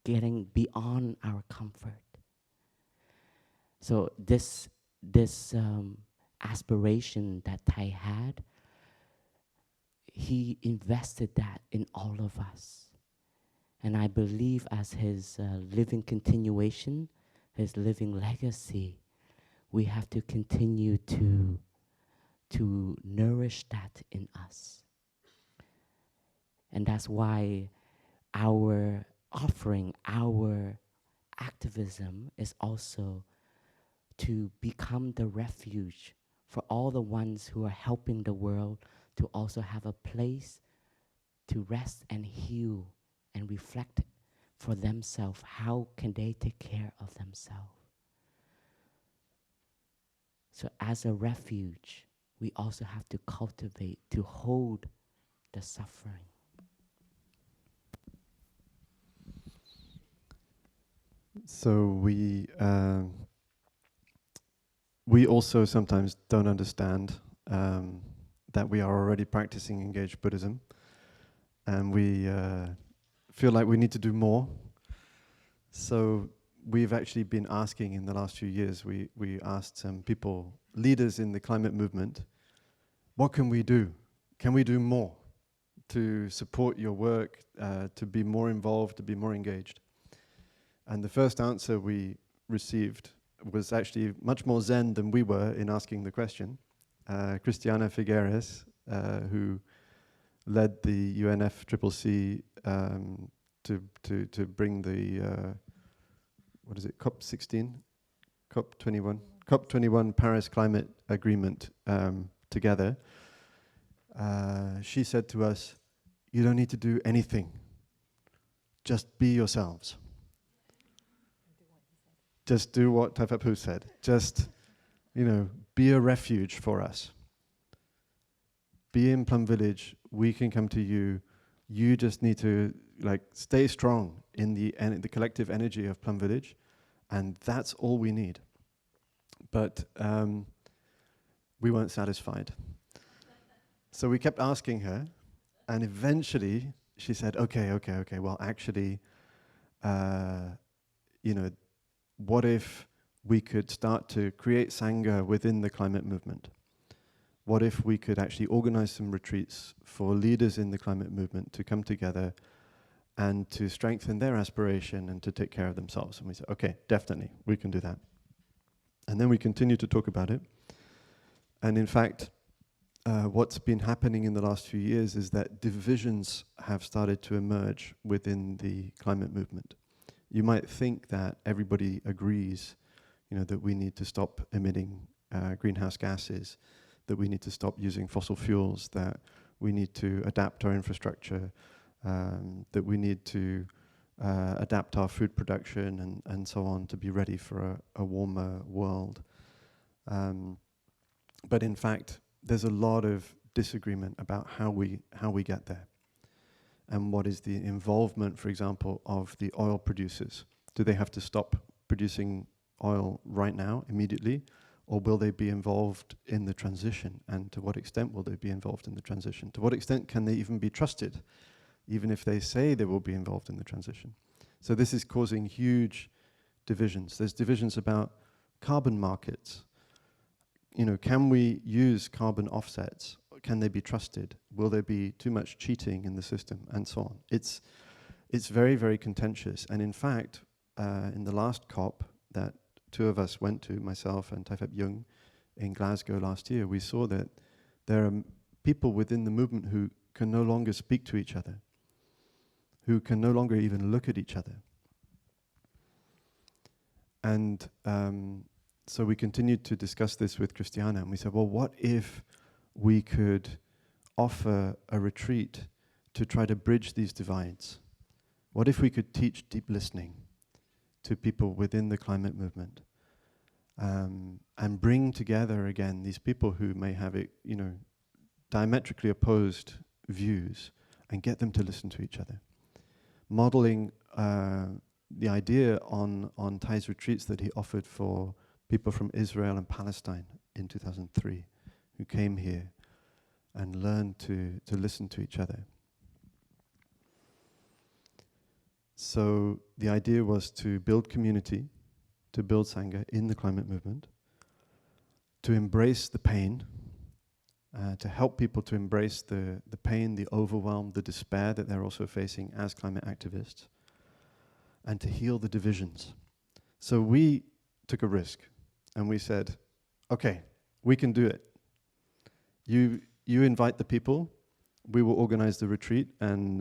A: getting beyond our comfort. So this aspiration that Thầy had, he invested that in all of us. And I believe as his living continuation, his living legacy, we have to continue to nourish that in us. And that's why our offering, our activism is also to become the refuge for all the ones who are helping the world to also have a place to rest and heal and reflect for themselves. How can they take care of themselves? So as a refuge, we also have to cultivate, to hold the suffering.
B: So we also sometimes don't understand that we are already practicing engaged Buddhism, and we feel like we need to do more. So we've actually been asking in the last few years, we asked some people, leaders in the climate movement, what can we do? Can we do more to support your work, to be more involved, to be more engaged? And the first answer we received was actually much more zen than we were in asking the question. Christiana Figueres, who led the UNFCCC to bring the COP16, COP21 Paris Climate Agreement together. She said to us, "You don't need to do anything. Just be yourselves. Just do what Phap Huu said. Just, be a refuge for us. Be in Plum Village. We can come to you. You just need to stay strong in the collective energy of Plum Village, and that's all we need." But we weren't satisfied. So we kept asking her, and eventually she said, okay, well actually, what if we could start to create Sangha within the climate movement? What if we could actually organize some retreats for leaders in the climate movement to come together and to strengthen their aspiration and to take care of themselves? And we said, okay, definitely, we can do that. And then we continued to talk about it. And in fact, what's been happening in the last few years is that divisions have started to emerge within the climate movement. You might think that everybody agrees, that we need to stop emitting greenhouse gases, that we need to stop using fossil fuels, that we need to adapt our infrastructure, that we need to adapt our food production and so on to be ready for a warmer world. But in fact, there's a lot of disagreement about how we get there. And what is the involvement, for example, of the oil producers? Do they have to stop producing oil right now, immediately? Or will they be involved in the transition? And to what extent will they be involved in the transition? To what extent can they even be trusted, even if they say they will be involved in the transition? So this is causing huge divisions. There's divisions about carbon markets. Can we use carbon offsets? Can they be trusted? Will there be too much cheating in the system? And so on. It's very, very contentious. And in fact, in the last COP that two of us went to, myself and Phap Hữu, in Glasgow last year, we saw that there are people within the movement who can no longer speak to each other, who can no longer even look at each other. And so we continued to discuss this with Christiana, and we said, well, what if we could offer a retreat to try to bridge these divides? What if we could teach deep listening to people within the climate movement, and bring together again these people who may have diametrically opposed views, and get them to listen to each other? Modeling the idea on Thay's retreats that he offered for people from Israel and Palestine in 2003, who came here and learned to listen to each other. So the idea was to build community, to build Sangha in the climate movement, to embrace the pain, to help people to embrace the pain, the overwhelm, the despair that they're also facing as climate activists, and to heal the divisions. So we took a risk, and we said, okay, we can do it. You invite the people, we will organize the retreat, and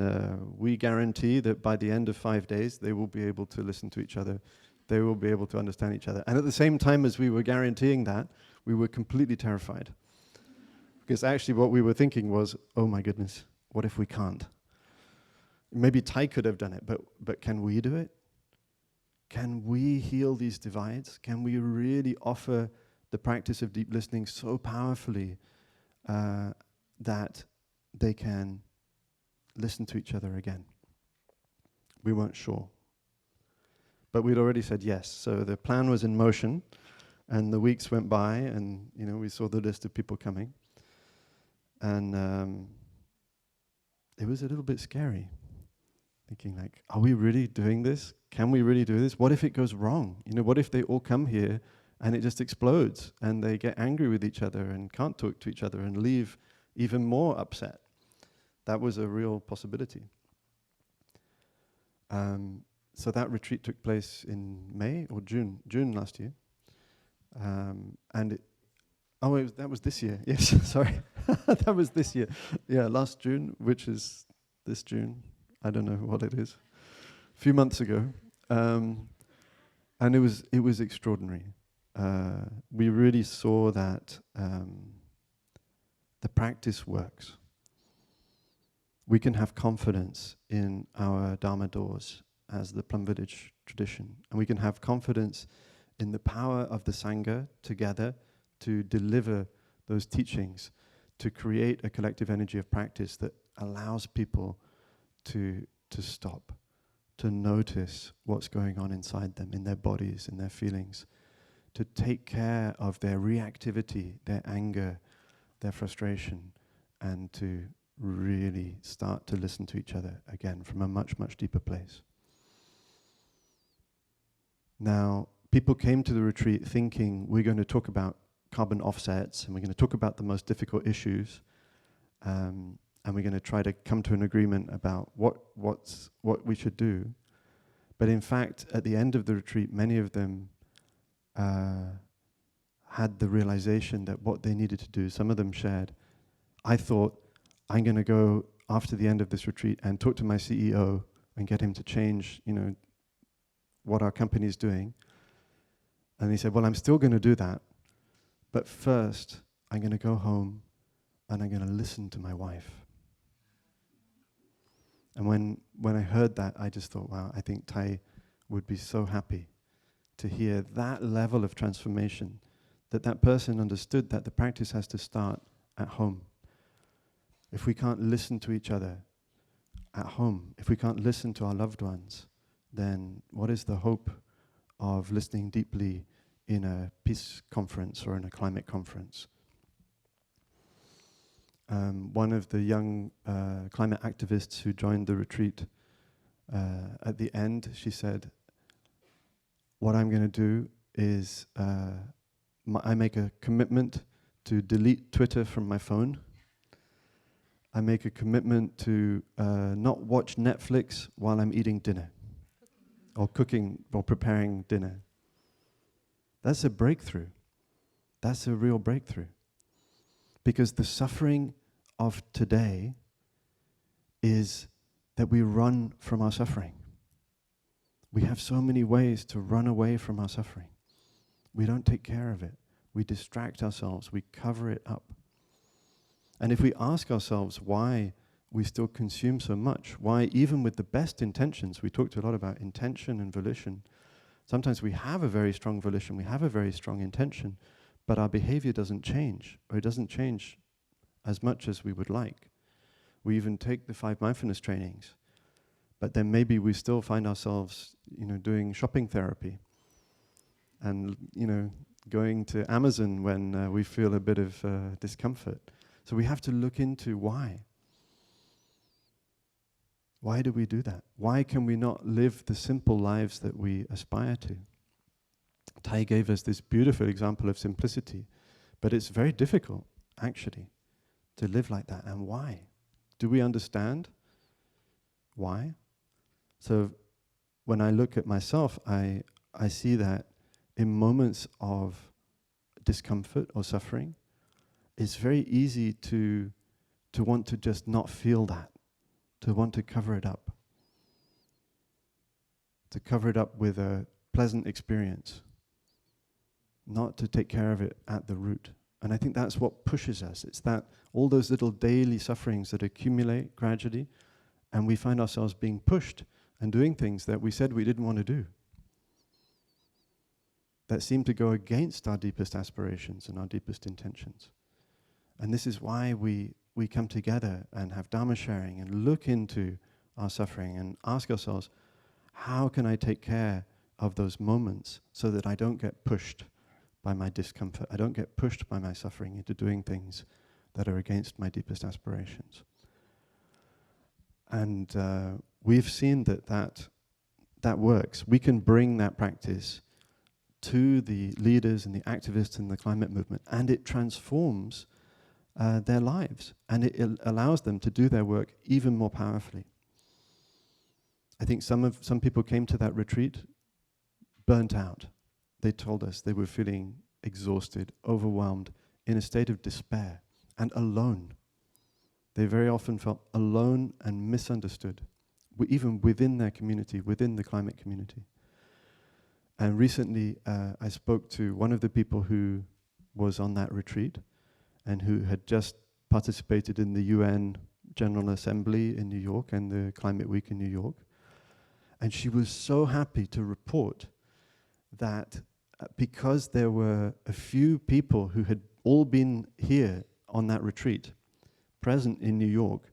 B: we guarantee that by the end of 5 days, they will be able to listen to each other. They will be able to understand each other. And at the same time as we were guaranteeing that, we were completely terrified. Because actually what we were thinking was, oh my goodness, what if we can't? Maybe Thầy could have done it, but can we do it? Can we heal these divides? Can we really offer the practice of deep listening so powerfully that they can listen to each other again? We weren't sure. But we'd already said yes. So the plan was in motion, and the weeks went by, and we saw the list of people coming. And it was a little bit scary, thinking like, are we really doing this? Can we really do this? What if it goes wrong? What if they all come here and it just explodes and they get angry with each other and can't talk to each other and leave even more upset? That was a real possibility. So that retreat took place in May or June last year. That was this year. Yes, sorry. That was this year. Yeah, last June, which is this June. I don't know what it is. A few months ago. And it was extraordinary. We really saw that the practice works. We can have confidence in our Dharma doors as the Plum Village tradition. And we can have confidence in the power of the Sangha together to deliver those teachings, to create a collective energy of practice that allows people to stop, to notice what's going on inside them, in their bodies, in their feelings, to take care of their reactivity, their anger, their frustration, and to really start to listen to each other again from a much, much deeper place. Now, people came to the retreat thinking we're going to talk about carbon offsets and we're going to talk about the most difficult issues, and we're going to try to come to an agreement about what we should do. But in fact, at the end of the retreat, many of them had the realization that what they needed to do, some of them shared, I thought, I'm going to go after the end of this retreat and talk to my CEO and get him to change, what our company is doing. And he said, well, I'm still going to do that, but first I'm going to go home and I'm going to listen to my wife. And when I heard that, I just thought, wow, I think Thầy would be so happy to hear that level of transformation, that person understood that the practice has to start at home. If we can't listen to each other at home, if we can't listen to our loved ones, then what is the hope of listening deeply in a peace conference or in a climate conference? One of the young climate activists who joined the retreat, at the end, she said, what I'm going to do is I make a commitment to delete Twitter from my phone. I make a commitment to not watch Netflix while I'm eating dinner or cooking or preparing dinner. That's a breakthrough. That's a real breakthrough. Because the suffering of today is that we run from our suffering. We have so many ways to run away from our suffering. We don't take care of it. We distract ourselves. We cover it up. And if we ask ourselves why we still consume so much, why even with the best intentions, we talked a lot about intention and volition, sometimes we have a very strong volition, we have a very strong intention, but our behavior doesn't change, or it doesn't change as much as we would like. We even take the 5 mindfulness trainings, but then maybe we still find ourselves, doing shopping therapy and, going to Amazon when we feel a bit of discomfort. So we have to look into why. Why do we do that? Why can we not live the simple lives that we aspire to? Thầy gave us this beautiful example of simplicity, But it's very difficult, actually, to live like that. And why? Do we understand why? So when I look at myself, I see that in moments of discomfort or suffering, it's very easy to want to just not feel that, to want to cover it up with a pleasant experience, not to take care of it at the root. And I think that's what pushes us. It's that all those little daily sufferings that accumulate gradually, and we find ourselves being pushed and doing things that we said we didn't want to do, that seem to go against our deepest aspirations and our deepest intentions. And this is why we come together and have Dharma sharing and look into our suffering and ask ourselves, how can I take care of those moments so that I don't get pushed by my discomfort, I don't get pushed by my suffering into doing things that are against my deepest aspirations. And we've seen that works. We can bring that practice to the leaders and the activists in the climate movement, and it transforms their lives, and it allows them to do their work even more powerfully. I think some people came to that retreat burnt out. They told us they were feeling exhausted, overwhelmed, in a state of despair, and alone. They very often felt alone and misunderstood, even within their community, within the climate community. And recently, I spoke to one of the people who was on that retreat and who had just participated in the UN General Assembly in New York and the Climate Week in New York. And she was so happy to report that because there were a few people who had all been here on that retreat, present in New York,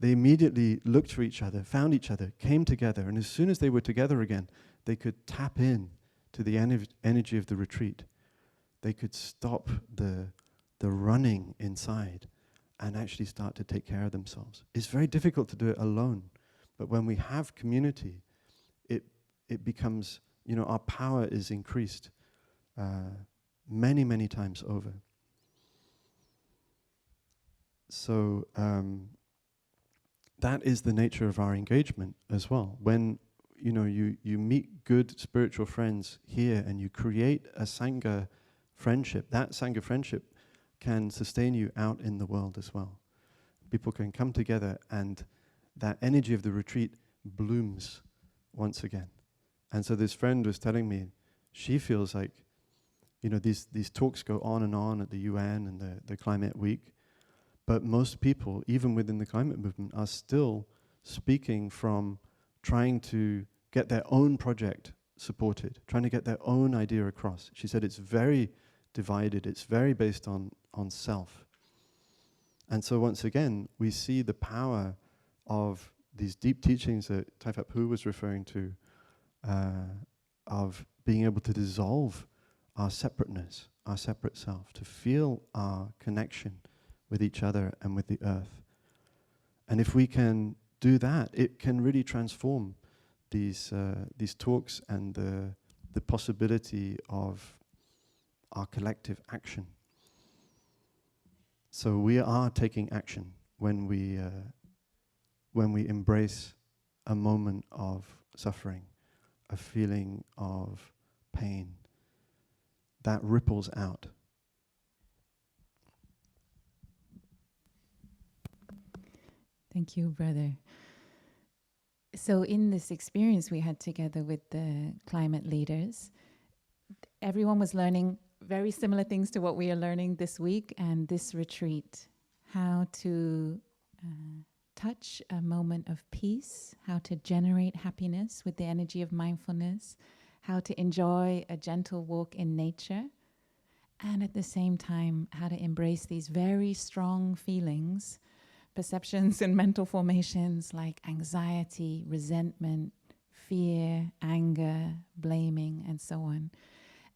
B: they immediately looked for each other, found each other, came together, and as soon as they were together again, they could tap in to the energy of the retreat. They could stop the running inside and actually start to take care of themselves. It's very difficult to do it alone, but when we have community, it becomes, our power is increased many, many times over. So that is the nature of our engagement as well. When you meet good spiritual friends here and you create a Sangha friendship, that Sangha friendship can sustain you out in the world as well. People can come together and that energy of the retreat blooms once again. And so this friend was telling me, she feels like, these talks go on at the UN and the Climate Week, but most people, even within the climate movement, are still speaking from trying to get their own project supported, trying to get their own idea across. She said it's very divided, it's very based on self. And so once again, we see the power of these deep teachings that Phap Huu was referring to, of being able to dissolve our separateness, our separate self, to feel our connection with each other and with the earth. And if we can do that, it can really transform these talks and the possibility of our collective action. So we are taking action when we embrace a moment of suffering, a feeling of pain that ripples out.
C: Thank you, brother. So in this experience we had together with the climate leaders, everyone was learning very similar things to what we are learning this week and this retreat. How to touch a moment of peace, how to generate happiness with the energy of mindfulness, how to enjoy a gentle walk in nature, and at the same time, how to embrace these very strong feelings, perceptions and mental formations like anxiety, resentment, fear, anger, blaming, and so on.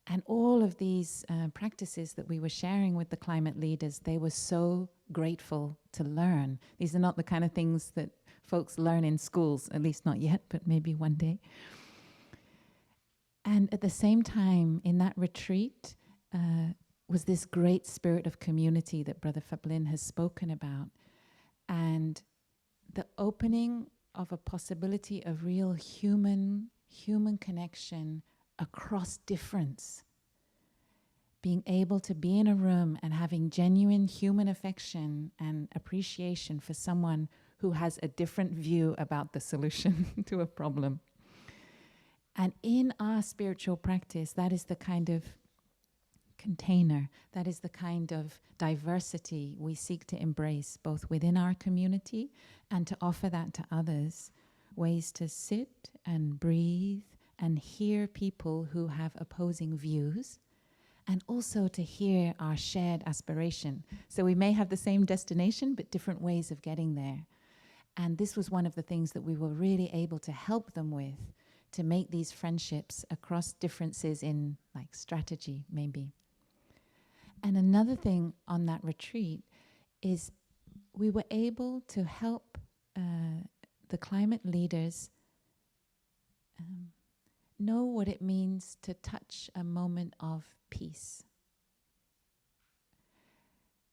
C: And all of these practices that we were sharing with the climate leaders, they were so grateful to learn. These are not the kind of things that folks learn in schools, at least not yet, but maybe one day. And at the same time, in that retreat, was this great spirit of community that Brother Phap Linh has spoken about, and the opening of a possibility of real human connection across difference. Being able to be in a room and having genuine human affection and appreciation for someone who has a different view about the solution to a problem. And in our spiritual practice, that is the kind of container, that is the kind of diversity we seek to embrace, both within our community and to offer that to others. Ways to sit and breathe and hear people who have opposing views, and also to hear our shared aspiration. So we may have the same destination, but different ways of getting there. And this was one of the things that we were really able to help them with, to make these friendships across differences in like strategy, maybe. And another thing on that retreat is we were able to help the climate leaders know what it means to touch a moment of peace.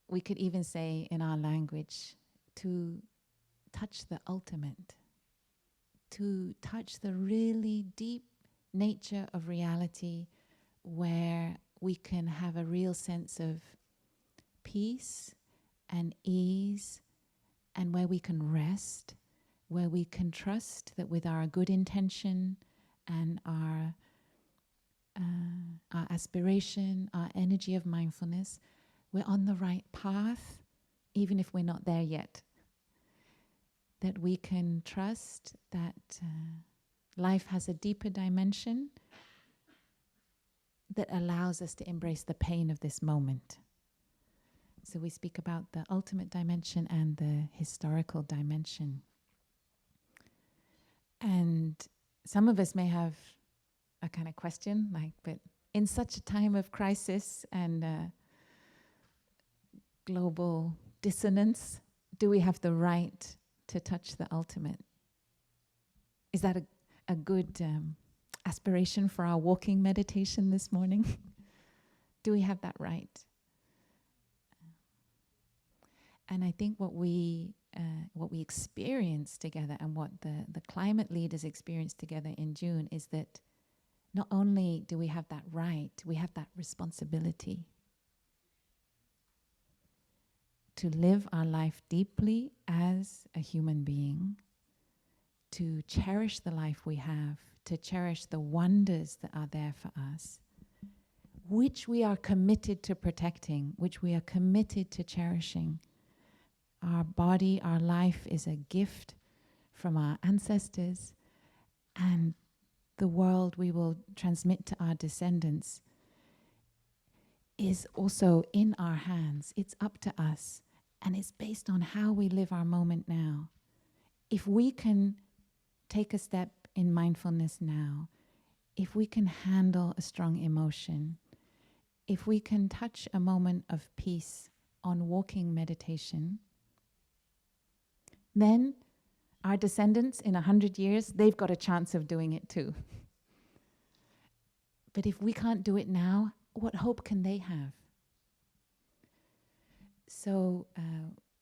C: We could even say in our language, to touch the ultimate, to touch the really deep nature of reality where we can have a real sense of peace and ease, and where we can rest, where we can trust that with our good intention and our aspiration, our energy of mindfulness, we're on the right path, even if we're not there yet. That we can trust that life has a deeper dimension that allows us to embrace the pain of this moment. So we speak about the ultimate dimension and the historical dimension. And some of us may have a kind of question, like, but in such a time of crisis and global dissonance, do we have the right to touch the ultimate? Is that a good aspiration for our walking meditation this morning? Do we have that right? And I think what we experience together, and what the climate leaders experienced together in June, is that not only do we have that right, we have that responsibility to live our life deeply as a human being, to cherish the life we have, to cherish the wonders that are there for us, which we are committed to protecting, which we are committed to cherishing. Our body, our life is a gift from our ancestors, and the world we will transmit to our descendants is also in our hands. It's up to us, and it's based on how we live our moment now. If we can take a step in mindfulness now, if we can handle a strong emotion, if we can touch a moment of peace on walking meditation, then our descendants in 100 years, they've got a chance of doing it too. But if we can't do it now, what hope can they have? So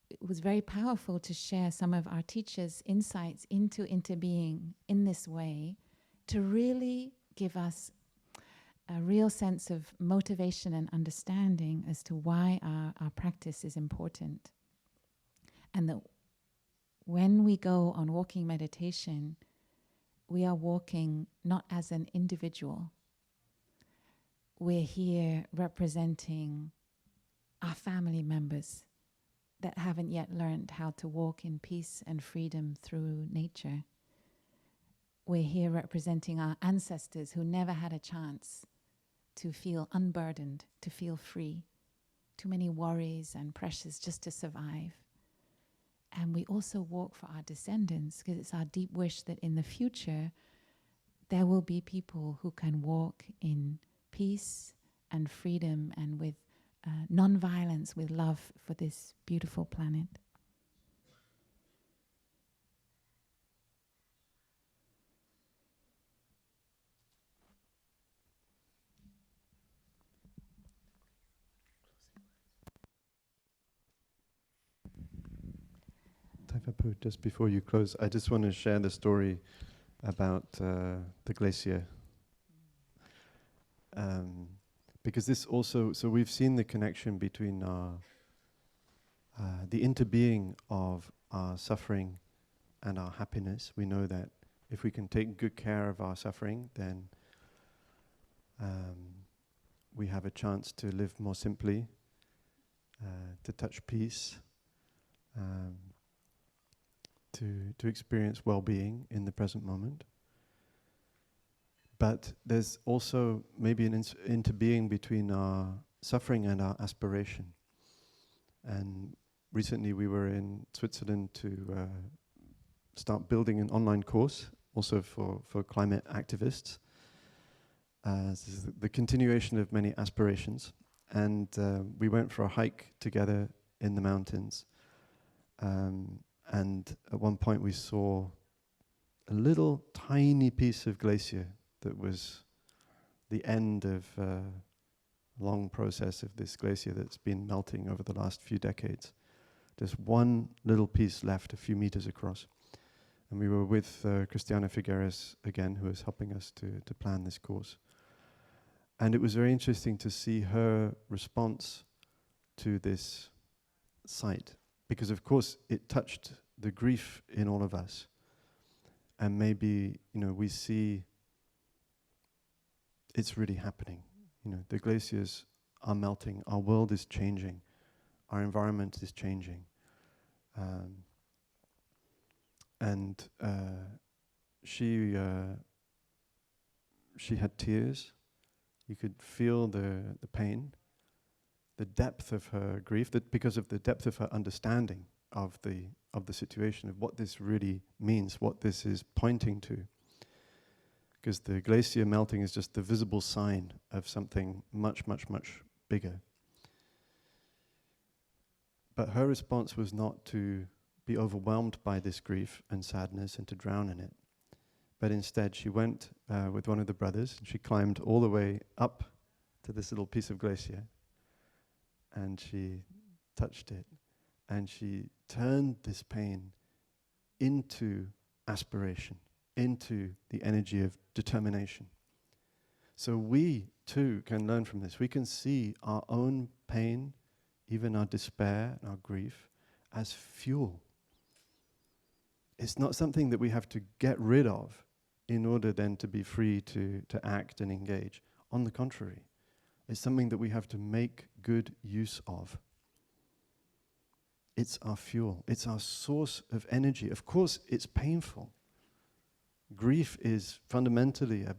C: it was very powerful to share some of our teachers' insights into interbeing in this way, to really give us a real sense of motivation and understanding as to why our practice is important. And that when we go on walking meditation, we are walking not as an individual. We're here representing our family members that haven't yet learned how to walk in peace and freedom through nature. We're here representing our ancestors who never had a chance to feel unburdened, to feel free. Too many worries and pressures just to survive. And we also walk for our descendants, because it's our deep wish that in the future there will be people who can walk in peace and freedom and with non-violence, with love for this beautiful planet.
B: Phap Huu, just before you close, I just want to share the story about the glacier. Because this also, so we've seen the connection between the interbeing of our suffering and our happiness. We know that if we can take good care of our suffering, then we have a chance to live more simply, to touch peace, to experience well-being in the present moment. But there's also maybe an interbeing between our suffering and our aspiration. And recently we were in Switzerland to start building an online course, also for climate activists. This is the continuation of many aspirations. And we went for a hike together in the mountains. And at one point we saw a little tiny piece of glacier that was the end of a long process of this glacier that's been melting over the last few decades. There's one little piece left, a few meters across. And we were with Christiana Figueres again, who was helping us to plan this course. And it was very interesting to see her response to this sight, because of course it touched the grief in all of us. And maybe, we see it's really happening. The glaciers are melting, our world is changing, our environment is changing. And she had tears. You could feel the pain, the depth of her grief, because of the depth of her understanding of the situation, of what this really means, what this is pointing to. Because the glacier melting is just the visible sign of something much, much, much bigger. But her response was not to be overwhelmed by this grief and sadness and to drown in it. But instead she went with one of the brothers, and she climbed all the way up to this little piece of glacier, and she touched it, and she turned this pain into aspiration, into the energy of determination. So we too can learn from this. We can see our own pain, even our despair and our grief, as fuel. It's not something that we have to get rid of in order then to be free to act and engage. On the contrary, it's something that we have to make good use of. It's our fuel. It's our source of energy. Of course, it's painful. Grief is fundamentally a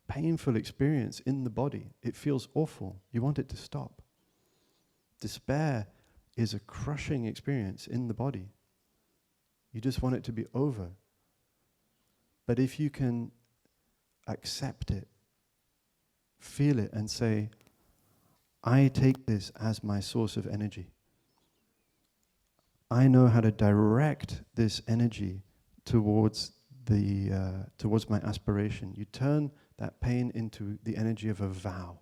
B: painful experience in the body. It feels awful. You want it to stop. Despair is a crushing experience in the body. You just want it to be over. But if you can accept it, feel it, and say, I take this as my source of energy. I know how to direct this energy towards my aspiration. You turn that pain into the energy of a vow.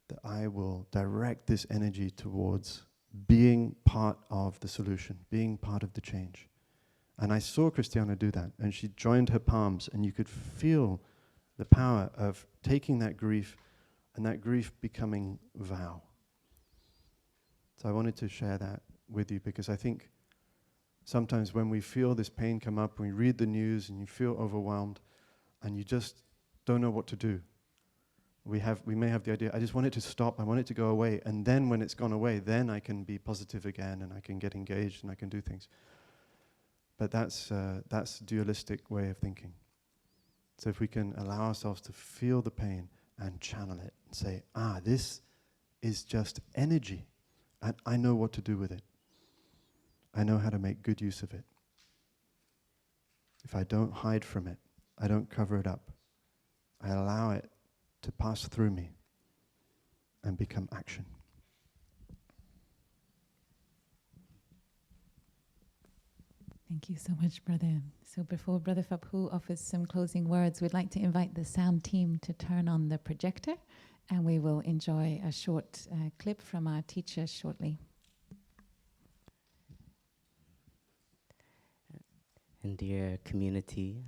B: That I will direct this energy towards being part of the solution, being part of the change. And I saw Christiana do that, and she joined her palms, and you could feel the power of taking that grief, and that grief becoming vow. So I wanted to share that with you, because I think sometimes when we feel this pain come up, when we read the news and you feel overwhelmed, and you just don't know what to do, we may have the idea, I just want it to stop, I want it to go away, and then when it's gone away, then I can be positive again, and I can get engaged, and I can do things. But that's a dualistic way of thinking. So if we can allow ourselves to feel the pain and channel it, and say, this is just energy, and I know what to do with it. I know how to make good use of it. If I don't hide from it, I don't cover it up, I allow it to pass through me and become action.
C: Thank you so much, Brother. So before Brother Phap Huu offers some closing words, we'd like to invite the sound team to turn on the projector, and we will enjoy a short clip from our teacher shortly.
A: and dear community.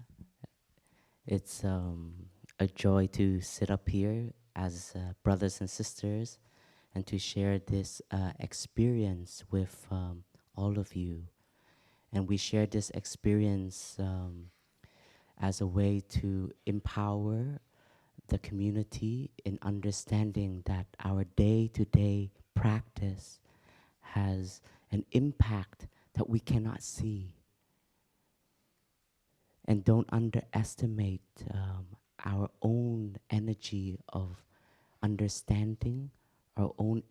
A: It's a joy to sit up here as brothers and sisters and to share this experience with all of you. And we share this experience as a way to empower the community in understanding that our day-to-day practice has an impact that we cannot see. And don't underestimate our own energy of understanding, our own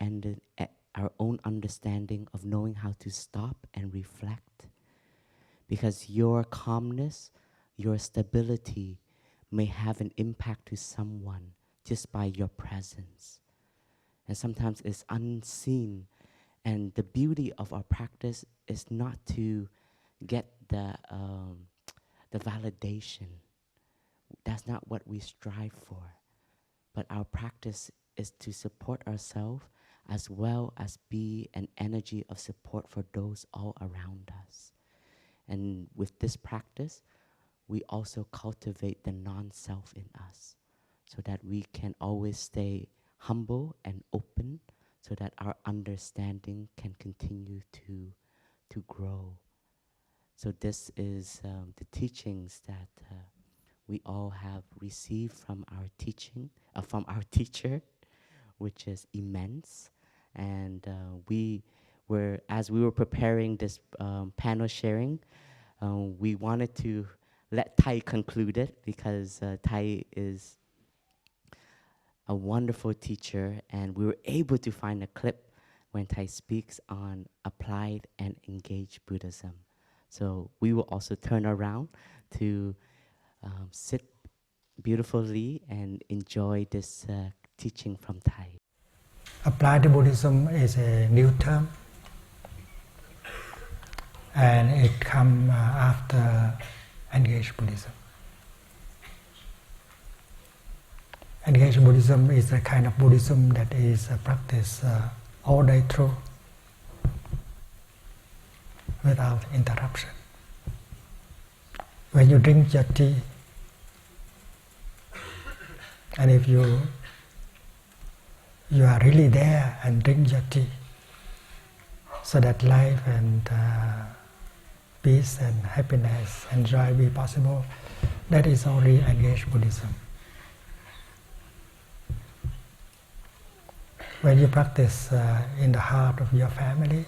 A: understanding of knowing how to stop and reflect. Because your calmness, your stability may have an impact to someone just by your presence. And sometimes it's unseen. And the beauty of our practice is not to get the validation. That's not what we strive for. But our practice is to support ourselves as well as be an energy of support for those all around us. And with this practice, we also cultivate the non-self in us so that we can always stay humble and open so that our understanding can continue to grow. So this is the teachings that we all have received from our teacher, which is immense. And as we were preparing this panel sharing, we wanted to let Thầy conclude it because Thầy is a wonderful teacher, and we were able to find a clip when Thầy speaks on applied and engaged Buddhism. So we will also turn around to sit beautifully and enjoy this teaching from Thầy.
D: Applied Buddhism is a new term, and it comes after engaged Buddhism. Engaged Buddhism is a kind of Buddhism that is practiced all day through, without interruption. When you drink your tea, and if you are really there and drink your tea, so that life and peace and happiness and joy be possible, that is only engaged Buddhism. When you practice in the heart of your family,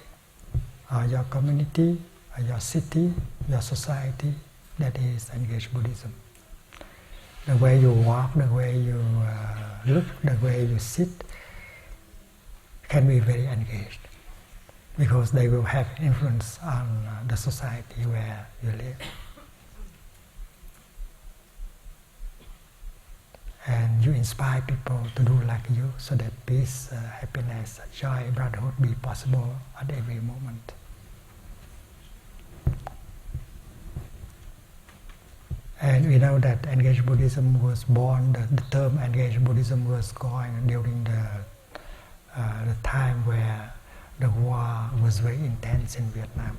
D: or your community, or your city, your society, that is engaged Buddhism. The way you walk, the way you look, the way you sit can be very engaged, because they will have influence on the society where you live. And you inspire people to do like you, so that peace, happiness, joy, brotherhood be possible at every moment. And we know that engaged Buddhism was born, the term engaged Buddhism was going during the time where the war was very intense in Vietnam.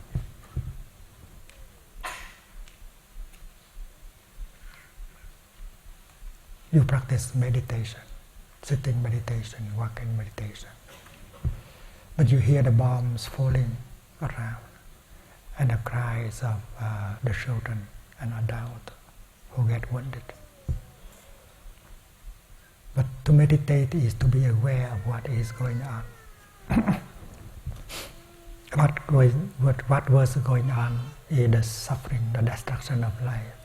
D: You practice meditation, sitting meditation, walking meditation. But you hear the bombs falling around and the cries of the children and adults who get wounded. But to meditate is to be aware of what is going on. What was going on is the suffering, the destruction of life.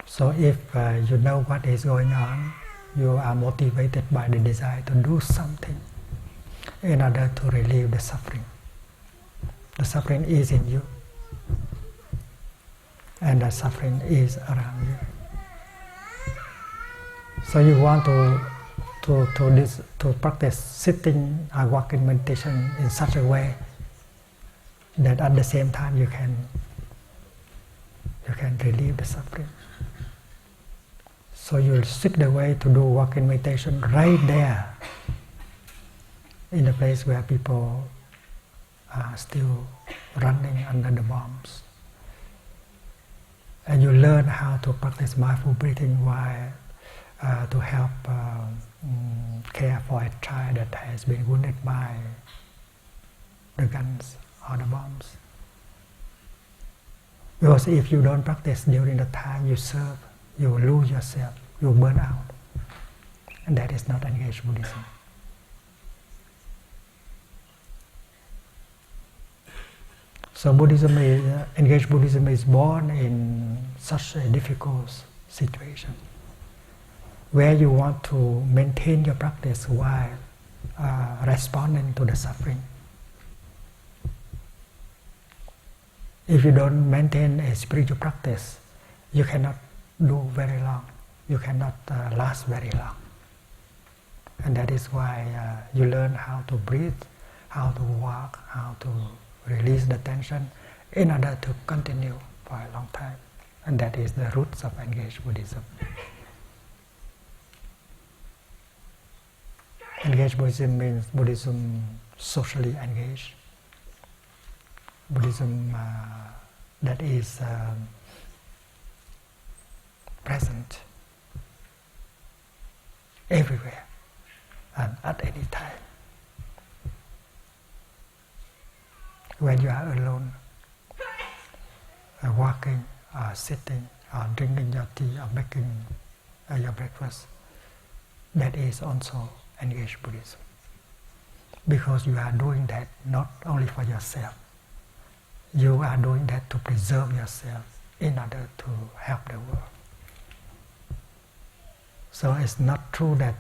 D: So if you know what is going on, you are motivated by the desire to do something in order to relieve the suffering. The suffering is in you, and the suffering is around you. So you want to practice sitting or walking meditation in such a way that at the same time you can relieve the suffering. So you'll seek the way to do walking meditation right there, in the place where people are still running under the bombs. and you learn how to practice mindful breathing while to help care for a child that has been wounded by the guns or the bombs. Because if you don't practice during the time you serve, you lose yourself, you burn out. And that is not engaged Buddhism. So Buddhism is, engaged Buddhism is born in such a difficult situation, where you want to maintain your practice while responding to the suffering. If you don't maintain a spiritual practice, you cannot do very long. You cannot last very long. And that is why you learn how to breathe, how to walk, how to release the tension in order to continue for a long time. And that is the roots of engaged Buddhism. Engaged Buddhism means Buddhism socially engaged. Buddhism that is present everywhere and at any time. When you are alone, walking, or sitting, or drinking your tea, or making your breakfast, that is also engaged Buddhism. Because you are doing that not only for yourself, you are doing that to preserve yourself in order to help the world. So it's not true that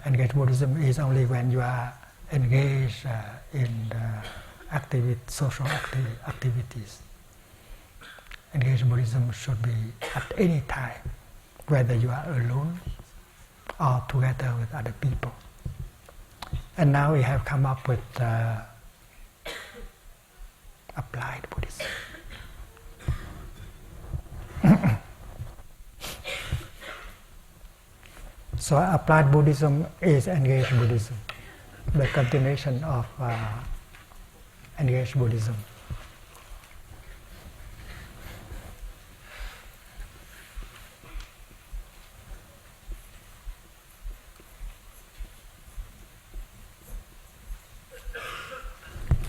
D: engaged Buddhism is only when you are engaged in social activities. Engaged Buddhism should be at any time, whether you are alone or together with other people. And now we have come up with applied Buddhism. So applied Buddhism is engaged Buddhism, the continuation of engaged Buddhism.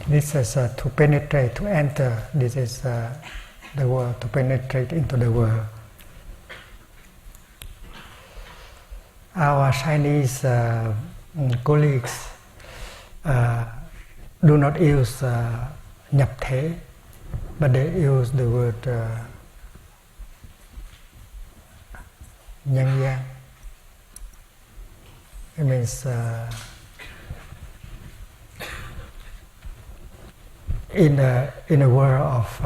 D: This is to penetrate, to enter. This is the word, to penetrate into the world. Our Chinese colleagues do not use nhập thế, but they use the word nhân gian. It means in a world of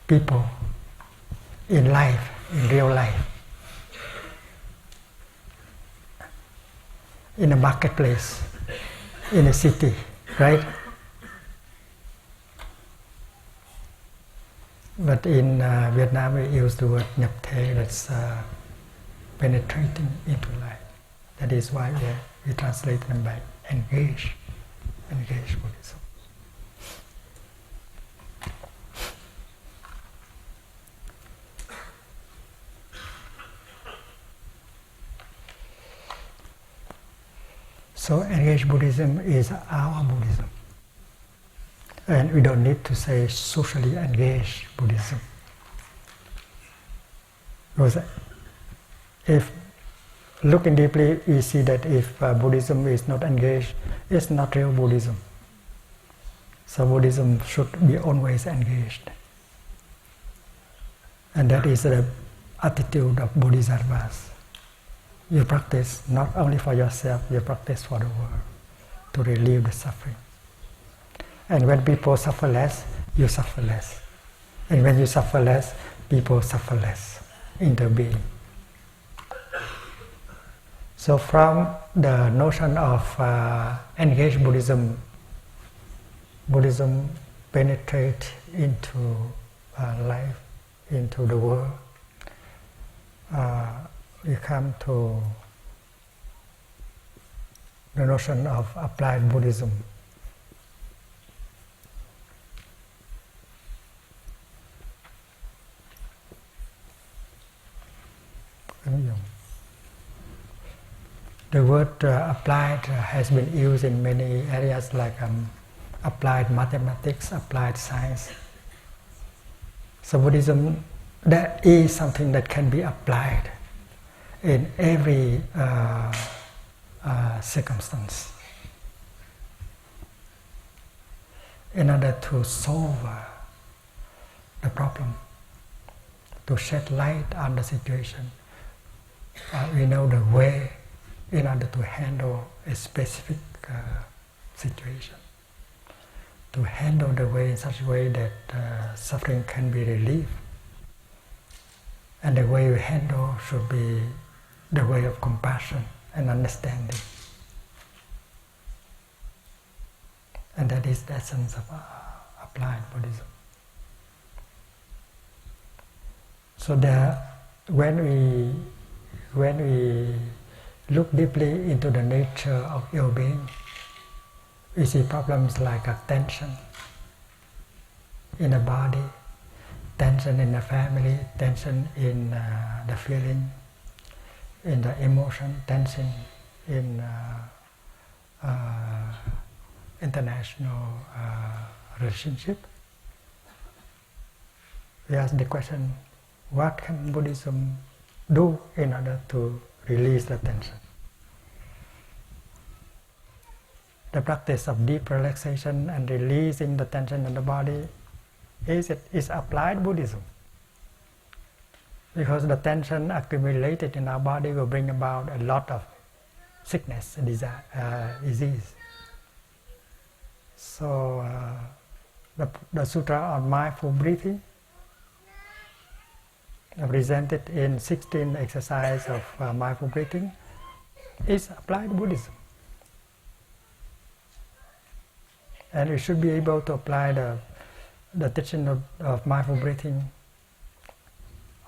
D: people, in life, in real life, in a marketplace, in a city, right? But in Vietnam we use the word nhập thế, that's penetrating into life. That is why we translate them by engaged Buddhism. So engaged Buddhism is our Buddhism. And we don't need to say socially engaged Buddhism. Because if looking deeply, we see that if Buddhism is not engaged, it's not real Buddhism. So Buddhism should be always engaged. And that is the attitude of Bodhisattvas. You practice not only for yourself, you practice for the world to relieve the suffering. And when people suffer less, you suffer less. And when you suffer less, people suffer less in their being. So from the notion of engaged Buddhism, Buddhism penetrates into life, into the world. We come to the notion of applied Buddhism. ứng dụng. The word applied has been used in many areas like applied mathematics, applied science. So Buddhism, that is something that can be applied in every circumstance in order to solve the problem, to shed light on the situation. We know the way in order to handle a specific situation, to handle the way in such a way that suffering can be relieved. And the way we handle should be the way of compassion and understanding. And that is the essence of applied Buddhism. So when we look deeply into the nature of ill-being, we see problems like tension in the body, tension in the family, tension in the feeling, in the emotion, tension in international relationship. We ask the question, what can Buddhism do in order to release the tension? The practice of deep relaxation and releasing the tension in the body is applied Buddhism. Because the tension accumulated in our body will bring about a lot of sickness and disease. So the Sutra on Mindful Breathing, presented in 16 exercises of mindful breathing, is applied Buddhism. And we should be able to apply the teaching of mindful breathing,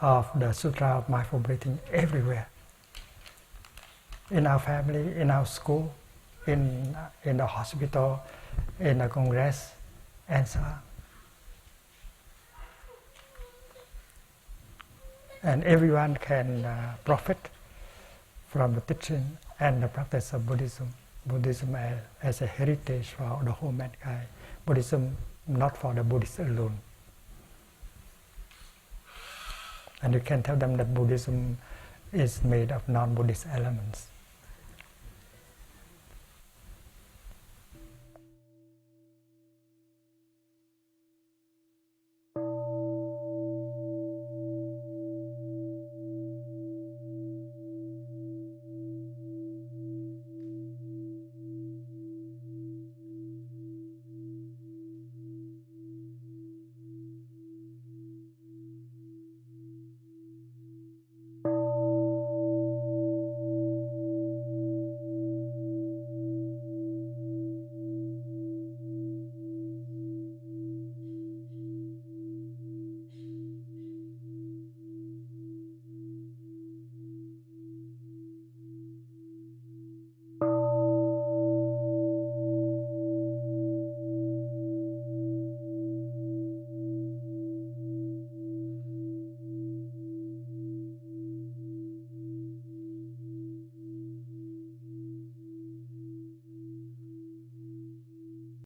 D: of the Sutra of Mindful Breathing everywhere. In our family, in our school, in the hospital, in the congress, and so on. And everyone can profit from the teaching and the practice of Buddhism. Buddhism as a heritage for the whole mankind. Buddhism not for the Buddhists alone. And you can tell them that Buddhism is made of non-Buddhist elements.